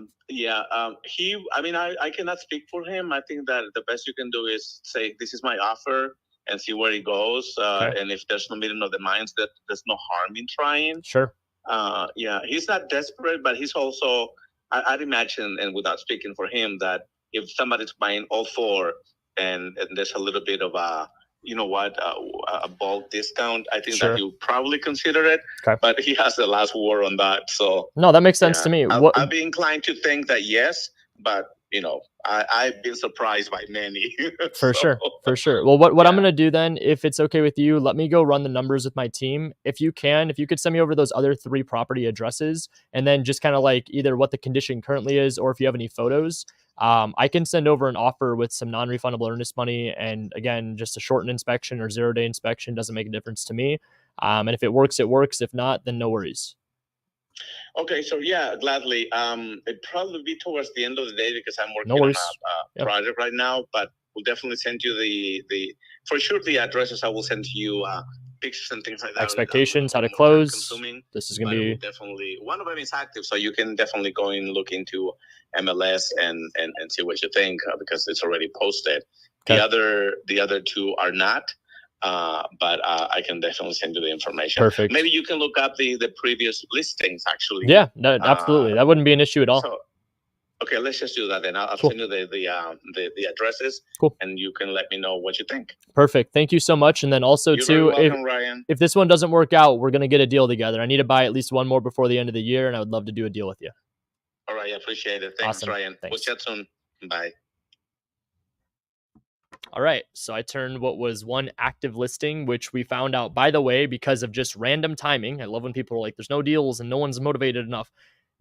cannot speak for him. I think that the best you can do is say, this is my offer, and see where he goes. And if there's no meeting of the minds, that there's no harm in trying. Sure. He's not desperate, but he's also, I'd imagine, and without speaking for him, that if somebody's buying all 4 and there's a little bit of a bulk discount, I think that he'll probably consider it. Okay. But he has the last word on that. So no, that makes sense to me. I'd be inclined to think that yes, but I've been surprised by many. For sure. Well, what I'm going to do then, if it's okay with you, let me go run the numbers with my team. If you could send me over those other 3 property addresses, and then just kind of like either what the condition currently is, or if you have any photos, I can send over an offer with some non-refundable earnest money. And again, just a shortened inspection or 0-day inspection doesn't make a difference to me. And if it works, it works. If not, then no worries. Okay, so gladly. It'd probably be towards the end of the day because I'm working on a project right now, but we'll definitely send you for sure the addresses. I will send to you pictures and things like that. Expectations, how to close. This is going to be definitely, one of them is active, so you can definitely go and look into MLS and see what you think because it's already posted. Okay. The other 2 are not. But I can definitely send you the information. Perfect. Maybe you can look up the previous listings, actually. Yeah, no, absolutely. That wouldn't be an issue at all. So, okay, let's just do that then. I'll send you the addresses. Cool. And you can let me know what you think. Perfect. Thank you so much. And then also, You're very welcome, Ryan. If this one doesn't work out, we're going to get a deal together. I need to buy at least 1 more before the end of the year, and I would love to do a deal with you. All right, I appreciate it. Thanks, awesome. Ryan. Thanks. We'll chat soon. Bye. All right, so I turned what was one active listing, which we found out, by the way, because of just random timing. I love when people are like, there's no deals and no one's motivated enough.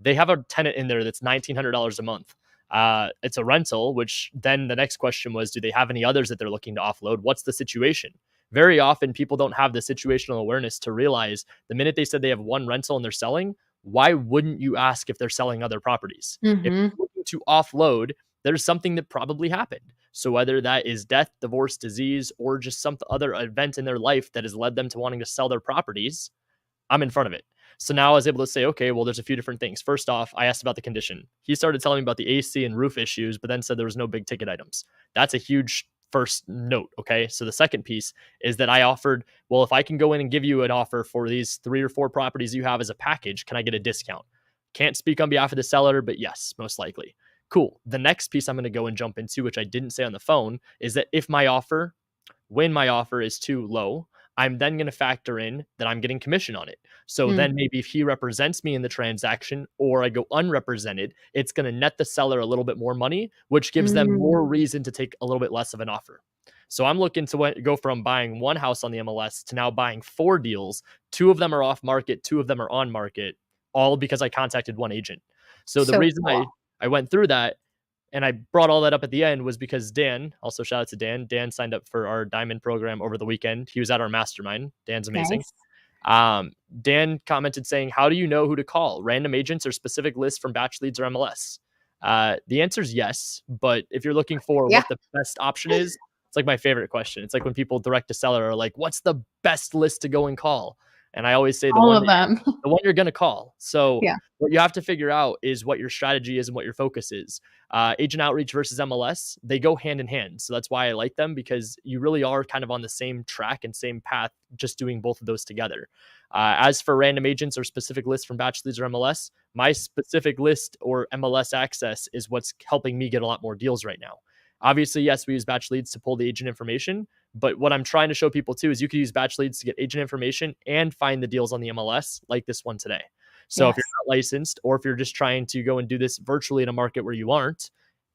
They have a tenant in there that's $1,900 a month. it's a rental, which then the next question was, do they have any others that they're looking to offload? What's the situation? Very often people don't have the situational awareness to realize the minute they said they have one rental and they're selling, why wouldn't you ask if they're selling other properties? If you're looking to offload, there's something that probably happened. So whether that is death, divorce, disease, or just some other event in their life that has led them to wanting to sell their properties, I'm in front of it. So now I was able to say, okay, well, there's a few different things. First off, I asked about the condition. He started telling me about the AC and roof issues, but then said there was no big ticket items. That's a huge first note. Okay. So the second piece is that I offered, well, if I can go in and give you an offer for these 3 or 4 properties you have as a package, can I get a discount? Can't speak on behalf of the seller, but yes, most likely. Cool. The next piece I'm going to go and jump into, which I didn't say on the phone, is that when my offer is too low, I'm then going to factor in that I'm getting commission on it. So then maybe if he represents me in the transaction or I go unrepresented, it's going to net the seller a little bit more money, which gives them more reason to take a little bit less of an offer. So I'm looking to go from buying one house on the MLS to now buying 4 deals. 2 of them are off market, 2 of them are on market, all because I contacted one agent. So the reason I went through that and I brought all that up at the end was because Dan, also shout out to Dan. Dan signed up for our Diamond program over the weekend. He was at our Mastermind. Dan's amazing. Nice. Dan commented saying, how do you know who to call? Random agents or specific lists from Batch Leads or MLS? The answer is yes. But if you're looking for what the best option is, it's like my favorite question. It's like when people direct a seller are like, what's the best list to go and call? And I always say the one you're going to call. So what you have to figure out is what your strategy is and what your focus is. Agent outreach versus MLS, they go hand in hand. So that's why I like them, because you really are kind of on the same track and same path, just doing both of those together. As for random agents or specific lists from Batch Leads or MLS, my specific list or MLS access is what's helping me get a lot more deals right now. Obviously, yes, we use Batch Leads to pull the agent information, but what I'm trying to show people too is you can use Batch Leads to get agent information and find the deals on the MLS like this one today. So if you're not licensed, or if you're just trying to go and do this virtually in a market where you aren't,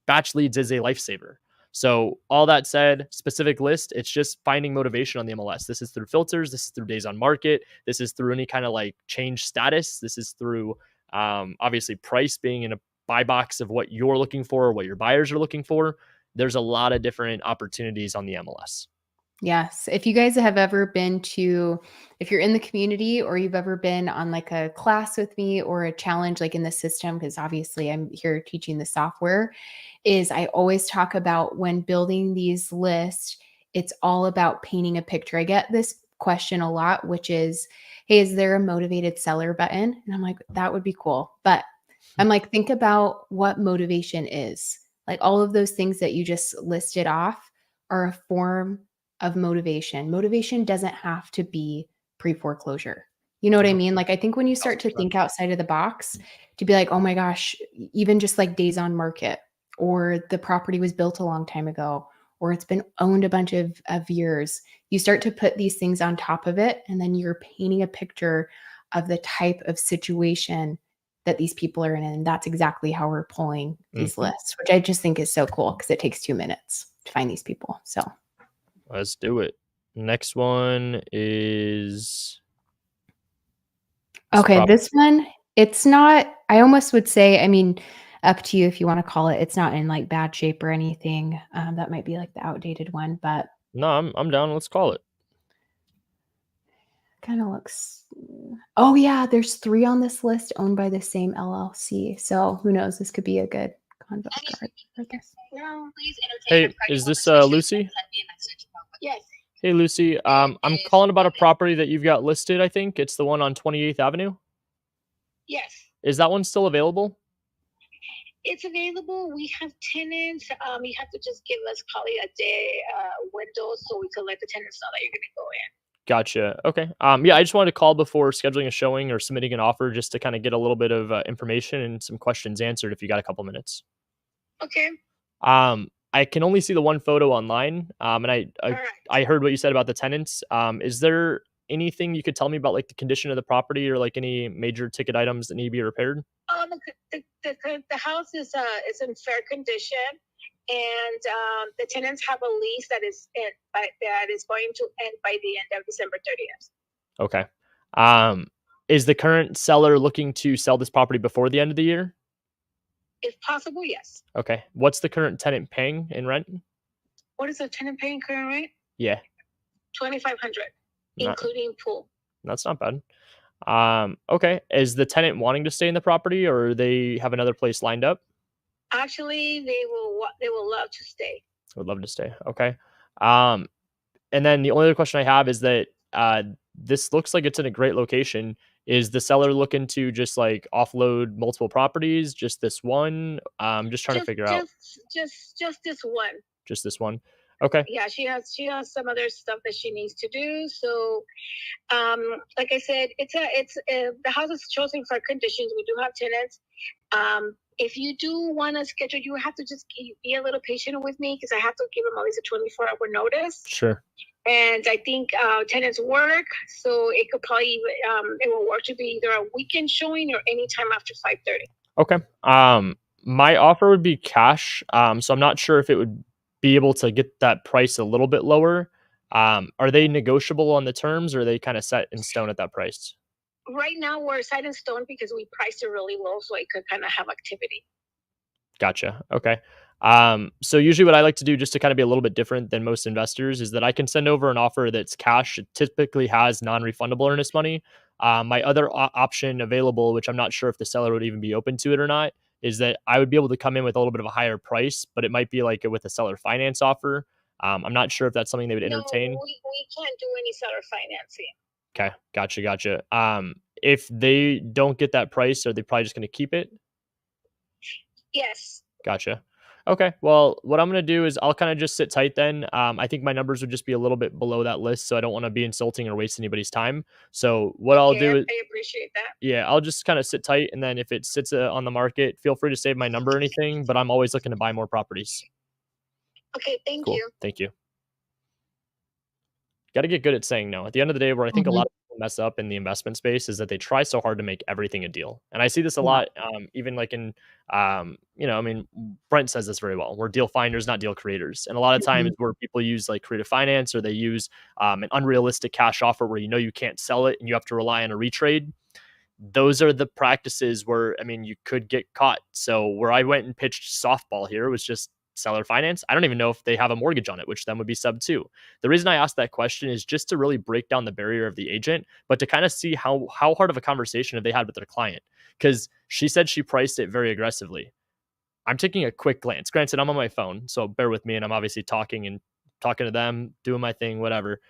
Batch Leads is a lifesaver. So all that said, specific list, it's just finding motivation on the MLS. This is through filters. This is through days on market. This is through any kind of like change status. This is through obviously price being in a buy box of what you're looking for or what your buyers are looking for. There's a lot of different opportunities on the MLS. Yes. If you guys have ever been to, if you're in the community or you've ever been on like a class with me or a challenge like in the system, because obviously I'm here teaching the software, is I always talk about when building these lists, it's all about painting a picture. I get this question a lot, which is, hey, is there a motivated seller button? And I'm like, that would be cool. But I'm like, think about what motivation is. Like all of those things that you just listed off are a form of motivation. Motivation doesn't have to be pre-foreclosure. You know what I mean? Like, I think when you start to think outside of the box to be like, oh my gosh, even just like days on market, or the property was built a long time ago, or it's been owned a bunch of years, you start to put these things on top of it. And then you're painting a picture of the type of situation that these people are in. And that's exactly how we're pulling these lists, which I just think is so cool because it takes 2 minutes to find these people. So let's do it. Next one is... Okay, this one, it's not, I almost would say, I mean, up to you if you want to call it. It's not in like bad shape or anything. That might be like the outdated one, but... No, I'm down. Let's call it. Kind of looks... Oh yeah, there's 3 on this list owned by the same LLC. So who knows? This could be a good conduct card for this. Hey, is this Lucy? Yes. Hey, Lucy. I'm calling about a property that you've got listed, I think. It's the one on 28th Avenue. Yes. Is that one still available? It's available. We have tenants. You have to just give us probably a day window so we can let the tenants know that you're going to go in. Gotcha. Okay. Yeah, I just wanted to call before scheduling a showing or submitting an offer just to kind of get a little bit of information and some questions answered if you got a couple minutes. Okay. I can only see the one photo online. And I heard what you said about the tenants. Is there anything you could tell me about like the condition of the property or like any major ticket items that need to be repaired? The house is in fair condition, and the tenants have a lease that is going to end by the end of December 30th. Okay. Is the current seller looking to sell this property before the end of the year? If possible, yes. Okay. What's the current tenant paying in rent? What is the tenant paying current rent? Yeah. $2,500, including pool. That's not bad. Okay. Is the tenant wanting to stay in the property, or they have another place lined up? Actually, they will love to stay. Would love to stay. Okay. And then the only other question I have is that this looks like it's in a great location. Is the seller looking to just like offload multiple properties, just this one? Just trying to figure out. Just this one. Just this one. Okay. Yeah, she has some other stuff that she needs to do. So, like I said, the house is chosen for conditions. We do have tenants. If you do want to schedule, you have to just be a little patient with me because I have to give them at least a 24-hour notice. Sure. And I think tenants work, so it could probably it will work to be either a weekend showing or anytime after 5:30. Okay. My offer would be cash. So I'm not sure if it would be able to get that price a little bit lower. Are they negotiable on the terms, or are they kind of set in stone at that price? Right now we're set in stone because we priced it really low so it could kind of have activity. Gotcha. Okay. So usually what I like to do, just to kind of be a little bit different than most investors, is that I can send over an offer that's cash. It typically has non-refundable earnest money. My other option available, which I'm not sure if the seller would even be open to it or not, is that I would be able to come in with a little bit of a higher price, but it might be like with a seller finance offer. I'm not sure if that's something they would entertain. No, we can't do any seller financing. Okay. Gotcha. If they don't get that price, are they probably just going to keep it? Yes. Gotcha. Okay. Well, what I'm going to do is I'll kind of just sit tight then. I think my numbers would just be a little bit below that list, so I don't want to be insulting or waste anybody's time. So what I'll do is, I appreciate that. yeah, I'll just kind of sit tight, and then if it sits on the market, feel free to save my number or anything, but I'm always looking to buy more properties. Okay. Thank Cool. you. Thank you. Got to get good at saying no. At the end of the day, where I think a lot of people mess up in the investment space is that they try so hard to make everything a deal. And I see this a lot, even like in, I mean, Brent says this very well. We're deal finders, not deal creators. And a lot of times where people use like creative finance, or they use an unrealistic cash offer where you can't sell it and you have to rely on a retrade. Those are the practices where, I mean, you could get caught. So where I went and pitched softball here was just seller finance. I don't even know if they have a mortgage on it, which then would be sub 2. The reason I asked that question is just to really break down the barrier of the agent, but to kind of see how hard of a conversation have they had with their client. Because she said she priced it very aggressively. I'm taking a quick glance. Granted, I'm on my phone, so bear with me, and I'm obviously talking to them, doing my thing, whatever.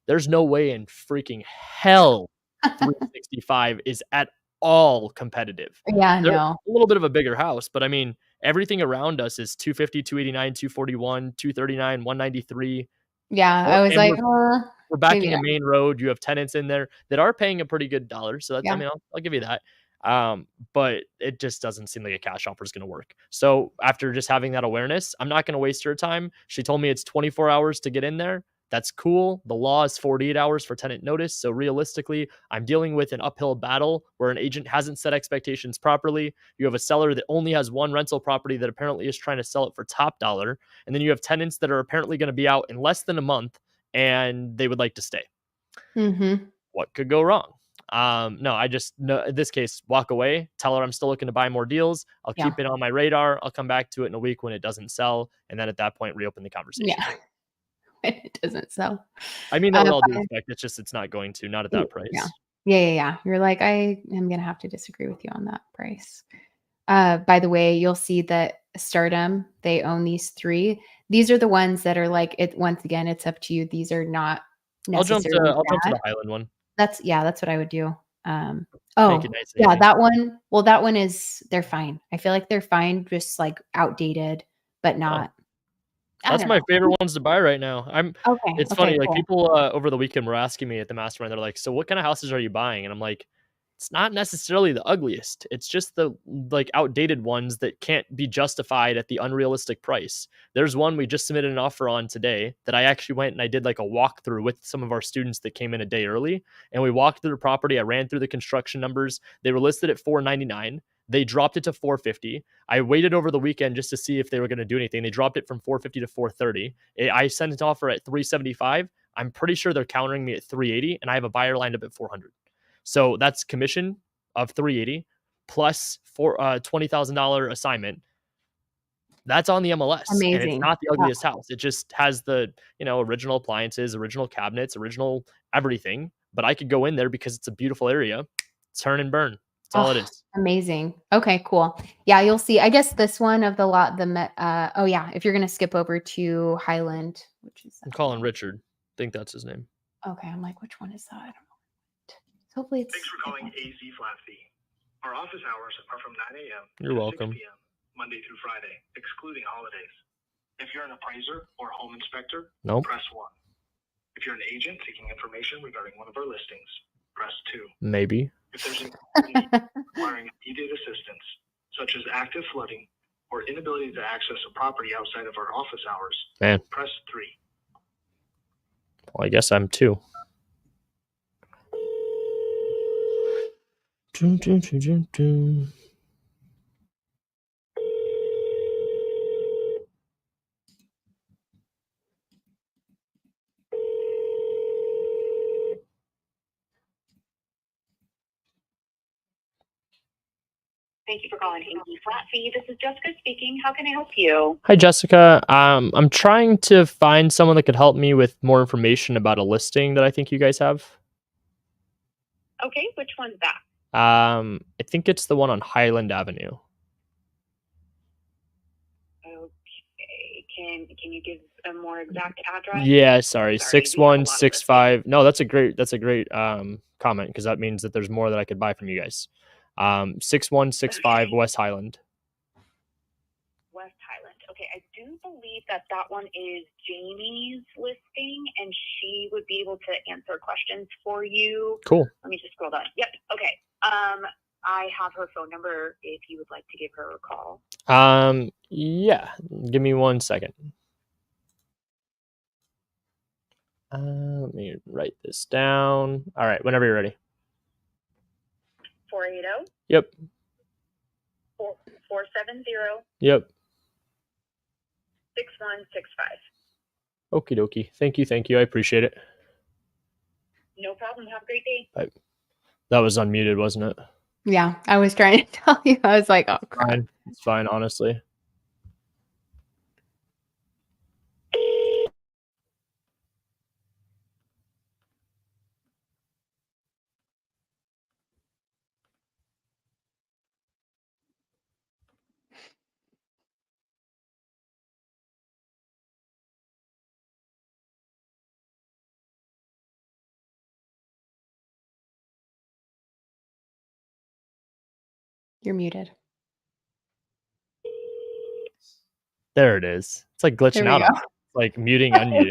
There's no way in freaking hell 365 is at all competitive. Yeah, They're no. a little bit of a bigger house, but I mean, everything around us is 250, 289, 241, 239, 193. Yeah, I was like, we're backing a main road. You have tenants in there that are paying a pretty good dollar. So that's, I mean, I'll give you that. But it just doesn't seem like a cash offer is going to work. So after just having that awareness, I'm not going to waste her time. She told me it's 24 hours to get in there. That's cool. The law is 48 hours for tenant notice. So realistically, I'm dealing with an uphill battle where an agent hasn't set expectations properly. You have a seller that only has one rental property that apparently is trying to sell it for top dollar. And then you have tenants that are apparently going to be out in less than a month and they would like to stay. What could go wrong? No, I just, no, in this case, walk away, tell her I'm still looking to buy more deals. I'll keep it on my radar. I'll come back to it in a week when it doesn't sell. And then at that point, reopen the conversation. Yeah. It doesn't sell. I mean, that with all due respect, it's not going to, not at that price. Yeah. You're like, I am going to have to disagree with you on that price. By the way, you'll see that Stardom, they own these 3. These are the ones that are like, it. Once again, it's up to you. These are not necessarily I'll jump to the Highland one. That's what I would do. That one. Well, that one is, they're fine. I feel like they're fine, just like outdated, but not. That's my favorite ones to buy right now. It's funny. Cool. Like people over the weekend were asking me at the Mastermind, they're like, so what kind of houses are you buying? And I'm like, it's not necessarily the ugliest. It's just the like outdated ones that can't be justified at the unrealistic price. There's one we just submitted an offer on today that I actually went and I did like a walkthrough with some of our students that came in a day early. And we walked through the property. I ran through the construction numbers. They were listed at $499. They dropped it to $450. I waited over the weekend just to see if they were going to do anything. They dropped it from $450 to $430. I sent an offer at $375. I'm pretty sure they're countering me at $380, and I have a buyer lined up at $400. So that's commission of $380 plus $20,000 assignment. That's on the MLS. Amazing. And it's not the ugliest house. It just has the, original appliances, original cabinets, original everything. But I could go in there because it's a beautiful area. Turn and burn. That's all it is. Amazing. Okay, cool. Yeah, you'll see. I guess this one of the lot, if you're going to skip over to Highland, which is I'm calling Richard. I think that's his name. Okay, I'm like, which one is that? I don't know. Hopefully it's. Thanks for calling AZ Flat Fee. Our office hours are from 9 a.m. You're to welcome. 6 p.m. Monday through Friday, excluding holidays. If you're an appraiser or home inspector, nope. Press 1. If you're an agent seeking information regarding one of our listings, press 2. Maybe. If there's any need requiring immediate assistance, such as active flooding or inability to access a property outside of our office hours, press 3. Well, I guess I'm 2. Thank you for calling AZ Flat Fee. This is Jessica speaking. How can I help you? Hi, Jessica. I'm trying to find someone that could help me with more information about a listing that I think you guys have. Okay, which one's that? I think it's the one on Highland Avenue. Okay, can you give a more exact address? Yeah, sorry, 6165. No, that's a great comment, because that means that there's more that I could buy from you guys. 6165 West Highland. West Highland. Okay, I do believe that one is Jamie's listing, and she would be able to answer questions for you. Cool. Let me just scroll down. Yep. Okay. I have her phone number if you would like to give her a call. Yeah. Give me 1 second. Let me write this down. All right, whenever you're ready. 480. Yep. 470. Yep. 6165. Okie dokie. Thank you. I appreciate it. No problem. Have a great day. Bye. That was unmuted, wasn't it? Yeah, I was trying to tell you. I was like, oh, crap. It's fine, honestly. You're muted. There it is. It's like glitching out. It's like muting, unmuting.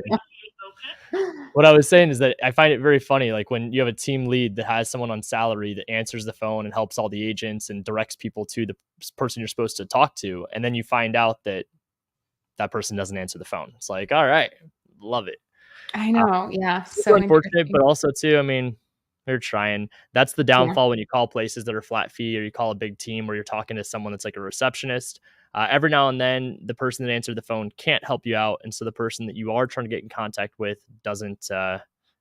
Okay. What I was saying is that I find it very funny, like when you have a team lead that has someone on salary that answers the phone and helps all the agents and directs people to the person you're supposed to talk to, and then you find out that that person doesn't answer the phone. It's like, all right, love it. I know. Yeah. So unfortunate, but also too, I mean, they're trying. That's the downfall when you call places that are flat fee, or you call a big team where you're talking to someone that's like a receptionist. Every now and then, the person that answered the phone can't help you out, and so the person that you are trying to get in contact with doesn't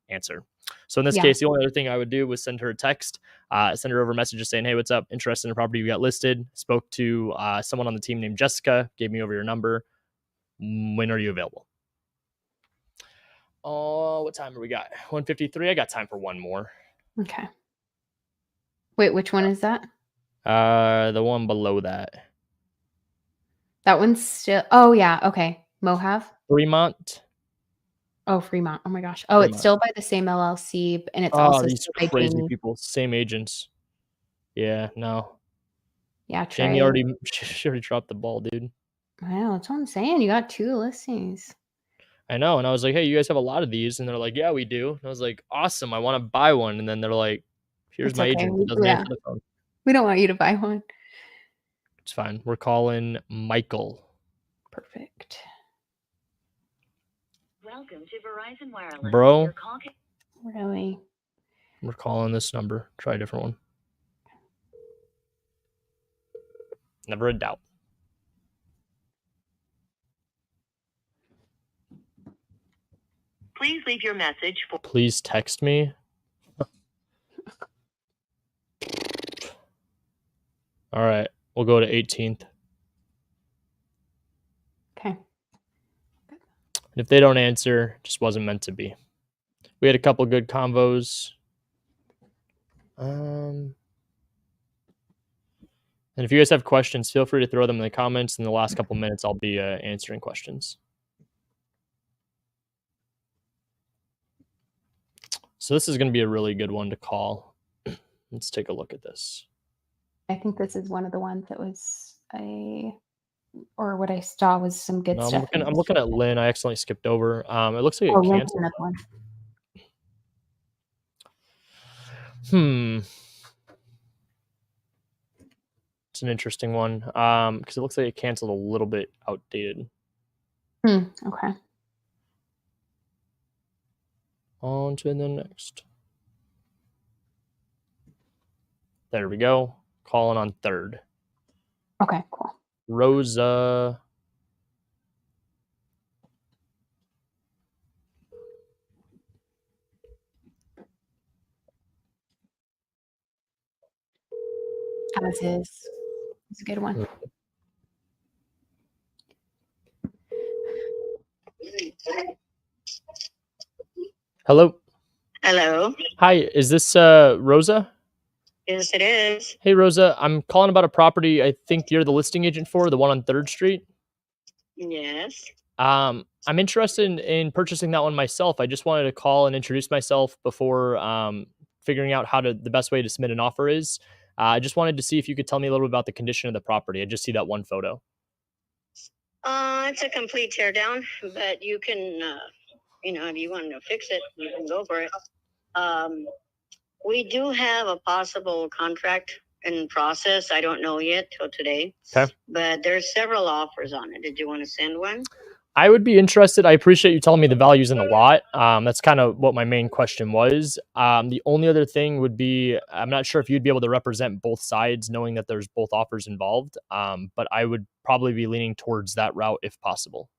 answer. So in this case, the only other thing I would do was send her a text, send her over a message just saying, hey, what's up? Interested in a property you got listed. Spoke to someone on the team named Jessica, gave me over your number. When are you available? Oh, what time have we got? 1:53. I got time for one more. Okay. Wait, which one is that? The one below that. That one's still. Oh yeah. Okay. Mohave. Fremont. Oh, Fremont. Oh my gosh. Oh, Fremont. It's still by the same LLC, and it's also these crazy people, same agents. Yeah. No. Yeah. Jamie already dropped the ball, dude. I know. That's what I'm saying. You got 2 listings. I know. And I was like, hey, you guys have a lot of these. And they're like, yeah, we do. And I was like, awesome. I want to buy one. And then they're like, here's my agent who doesn't answer the phone. We don't want you to buy one. It's fine. We're calling Michael. Perfect. Welcome to Verizon Wireless. Bro. Really? We're calling this number. Try a different one. Never a doubt. Please leave your message for. Please text me. All right. We'll go to 18th. Okay. And if they don't answer, just wasn't meant to be. We had a couple good convos. And if you guys have questions, feel free to throw them in the comments. In the last couple minutes, I'll be answering questions. So this is going to be a really good one to call. Let's take a look at this. I think this is one of the ones that was or what I saw was some good stuff. I'm looking at Mlen. I accidentally skipped over. It looks like it canceled. another one. It's an interesting one because it looks like it canceled a little bit outdated. Okay. On to the next. There we go. Calling on 3rd. Okay, cool. Rosa. As is. It's a good one. Hello. Hello. Hi, is this Rosa? Yes, it is. Hey, Rosa. I'm calling about a property I think you're the listing agent for, the one on 3rd Street. Yes. I'm interested in purchasing that one myself. I just wanted to call and introduce myself before figuring out the best way to submit an offer is. I just wanted to see if you could tell me a little bit about the condition of the property. I just see that one photo. It's a complete tear down, but you can, if you want to fix it, you can go for it. We do have a possible contract in process. I don't know yet till today. Okay. But there's several offers on it. Did you want to send one? I would be interested. I appreciate you telling me the values in a lot. That's kind of what my main question was. The only other thing would be, I'm not sure if you'd be able to represent both sides, knowing that there's both offers involved. But I would probably be leaning towards that route if possible.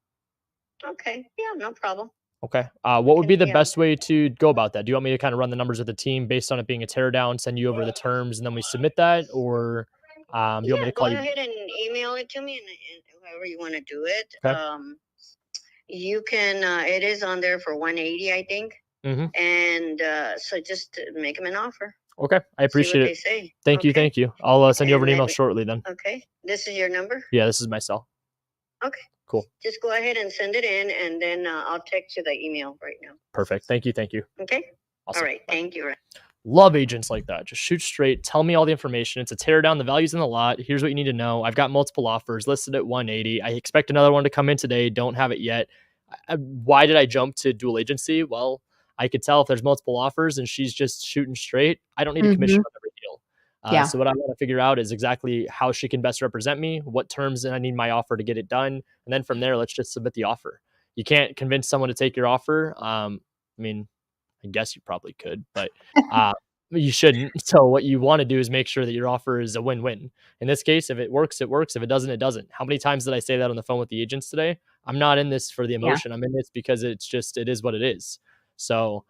Okay. Yeah, no problem. Okay. What would be the best way to go about that? Do you want me to kind of run the numbers with the team based on it being a teardown, send you over the terms, and then we submit that? Or do you want me to call you? Go ahead and email it to me and however you want to do it. Okay. You can, it is on there for 180, I think. Mm-hmm. And so just make them an offer. Okay. I appreciate it. They say. Thank you. Thank you. I'll send you over an email shortly then. Okay. This is your number? Yeah, this is my cell. Okay. Cool. Just go ahead and send it in, and then I'll text you the email right now. Perfect. Thank you. Thank you. Okay. Awesome. All right. Thank you. Love agents like that. Just shoot straight. Tell me all the information. It's a tear down. The value's in the lot. Here's what you need to know. I've got multiple offers listed at 180. I expect another one to come in today. Don't have it yet. Why did I jump to dual agency? Well, I could tell if there's multiple offers and she's just shooting straight. I don't need a commission on every deal. So what I want to figure out is exactly how she can best represent me, what terms I need my offer to get it done. And then from there, let's just submit the offer. You can't convince someone to take your offer. I mean, I guess you probably could, but you shouldn't. So what you want to do is make sure that your offer is a win-win. In this case, if it works, it works. If it doesn't, it doesn't. How many times did I say that on the phone with the agents today? I'm not in this for the emotion. I'm in this because it is what it is. So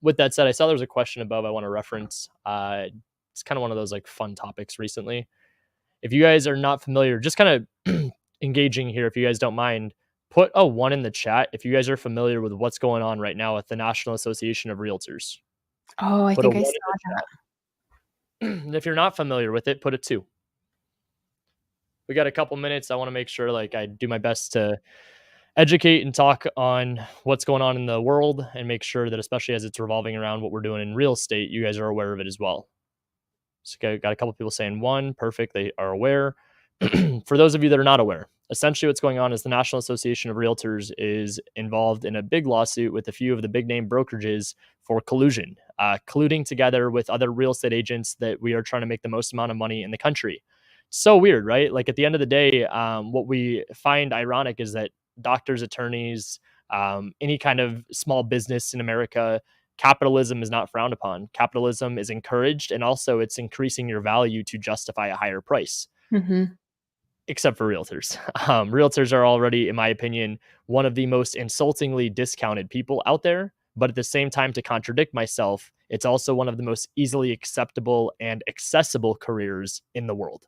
with that said, I saw there was a question above I want to reference. It's kind of one of those like fun topics recently. If you guys are not familiar, just kind of engaging here, if you guys don't mind, put a 1 in the chat if you guys are familiar with what's going on right now with the National Association of Realtors. Oh, I think I saw that. And if you're not familiar with it, put a 2. We got a couple minutes. I want to make sure like I do my best to educate and talk on what's going on in the world and make sure that, especially as it's revolving around what we're doing in real estate, you guys are aware of it as well. So got a couple people saying 1, perfect. They are aware. For those of you that are not aware, essentially what's going on is the National Association of Realtors is involved in a big lawsuit with a few of the big name brokerages for collusion, colluding together with other real estate agents that we are trying to make the most amount of money in the country. So weird, right? Like at the end of the day, what we find ironic is that doctors, attorneys, any kind of small business in America, capitalism is not frowned upon. Capitalism is encouraged, and also it's increasing your value to justify a higher price. Mm-hmm. Except for realtors. Realtors are already, in my opinion, one of the most insultingly discounted people out there. But at the same time, to contradict myself, it's also one of the most easily acceptable and accessible careers in the world.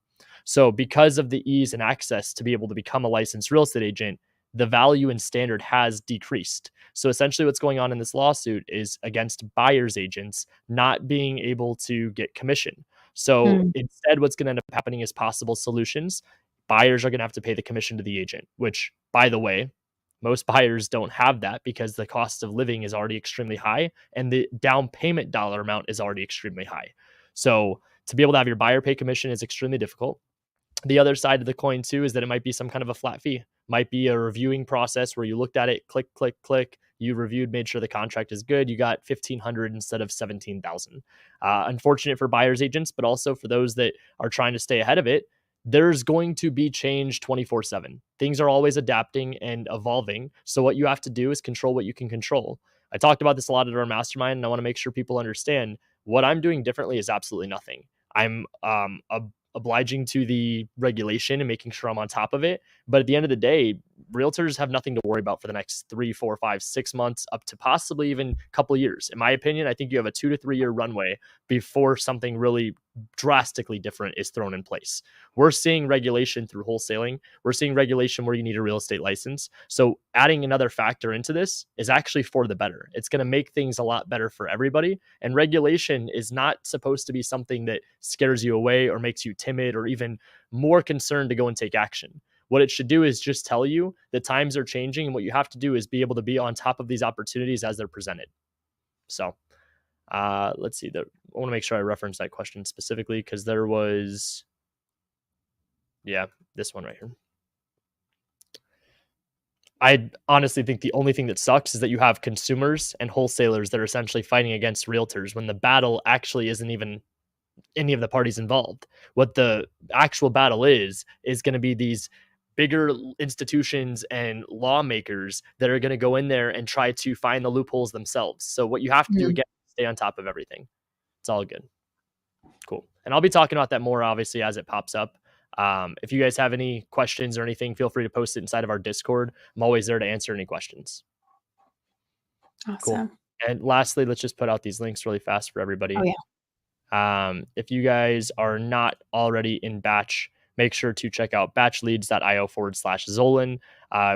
So because of the ease and access to be able to become a licensed real estate agent, the value and standard has decreased. So essentially what's going on in this lawsuit is against buyer's agents not being able to get commission. So instead, what's going to end up happening is possible solutions. Buyers are going to have to pay the commission to the agent, which, by the way, most buyers don't have that because the cost of living is already extremely high and the down payment dollar amount is already extremely high. So to be able to have your buyer pay commission is extremely difficult. The other side of the coin too is that it might be some kind of a flat fee. Might be a reviewing process where you looked at it, click, click, click. You reviewed, made sure the contract is good. You got 1,500 instead of 17,000. Unfortunate for buyers agents, but also for those that are trying to stay ahead of it. There's going to be change 24/7. Things are always adapting and evolving. So what you have to do is control what you can control. I talked about this a lot at our mastermind, and I want to make sure people understand what I'm doing differently is absolutely nothing. I'm obliging to the regulation and making sure I'm on top of it. But at the end of the day, realtors have nothing to worry about for the next 3, 4, 5, 6 months, up to possibly even a couple of years. In my opinion, I think you have a 2 to 3 year runway before something really drastically different is thrown in place. We're seeing regulation through wholesaling. We're seeing regulation where you need a real estate license. So adding another factor into this is actually for the better. It's going to make things a lot better for everybody. And regulation is not supposed to be something that scares you away or makes you timid or even more concerned to go and take action. What it should do is just tell you that times are changing, and what you have to do is be able to be on top of these opportunities as they're presented. So let's see. I want to make sure I reference that question specifically because there was, this one right here. I honestly think the only thing that sucks is that you have consumers and wholesalers that are essentially fighting against realtors when the battle actually isn't even any of the parties involved. What the actual battle is going to be these bigger institutions and lawmakers that are going to go in there and try to find the loopholes themselves. So what you have to do again, stay on top of everything. It's all good. Cool. And I'll be talking about that more obviously as it pops up. If you guys have any questions or anything, feel free to post it inside of our Discord. I'm always there to answer any questions. Awesome. Cool. And lastly, let's just put out these links really fast for everybody. Oh, yeah. If you guys are not already in Batch, make sure to check out batchleads.io/Zolin.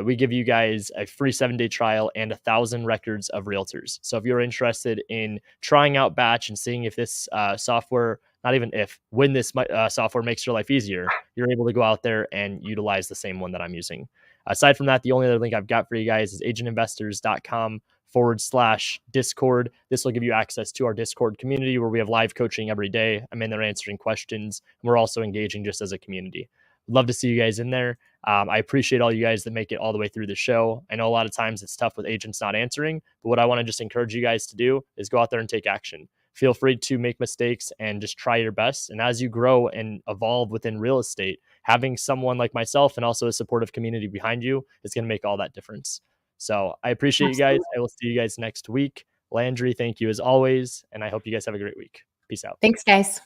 We give you guys a free 7-day trial and 1,000 records of realtors. So if you're interested in trying out Batch and seeing if this software, not even if, when this software makes your life easier, you're able to go out there and utilize the same one that I'm using. Aside from that, the only other link I've got for you guys is agentinvestors.com/Discord. This will give you access to our Discord community where we have live coaching every day. I'm in there answering questions, and we're also engaging just as a community. Love to see you guys in there. I appreciate all you guys that make it all the way through the show. I know a lot of times it's tough with agents not answering, but what I want to just encourage you guys to do is go out there and take action. Feel free to make mistakes and just try your best. And as you grow and evolve within real estate, having someone like myself and also a supportive community behind you is going to make all that difference. So I appreciate you guys. I will see you guys next week. Landry, thank you as always. And I hope you guys have a great week. Peace out. Thanks, guys.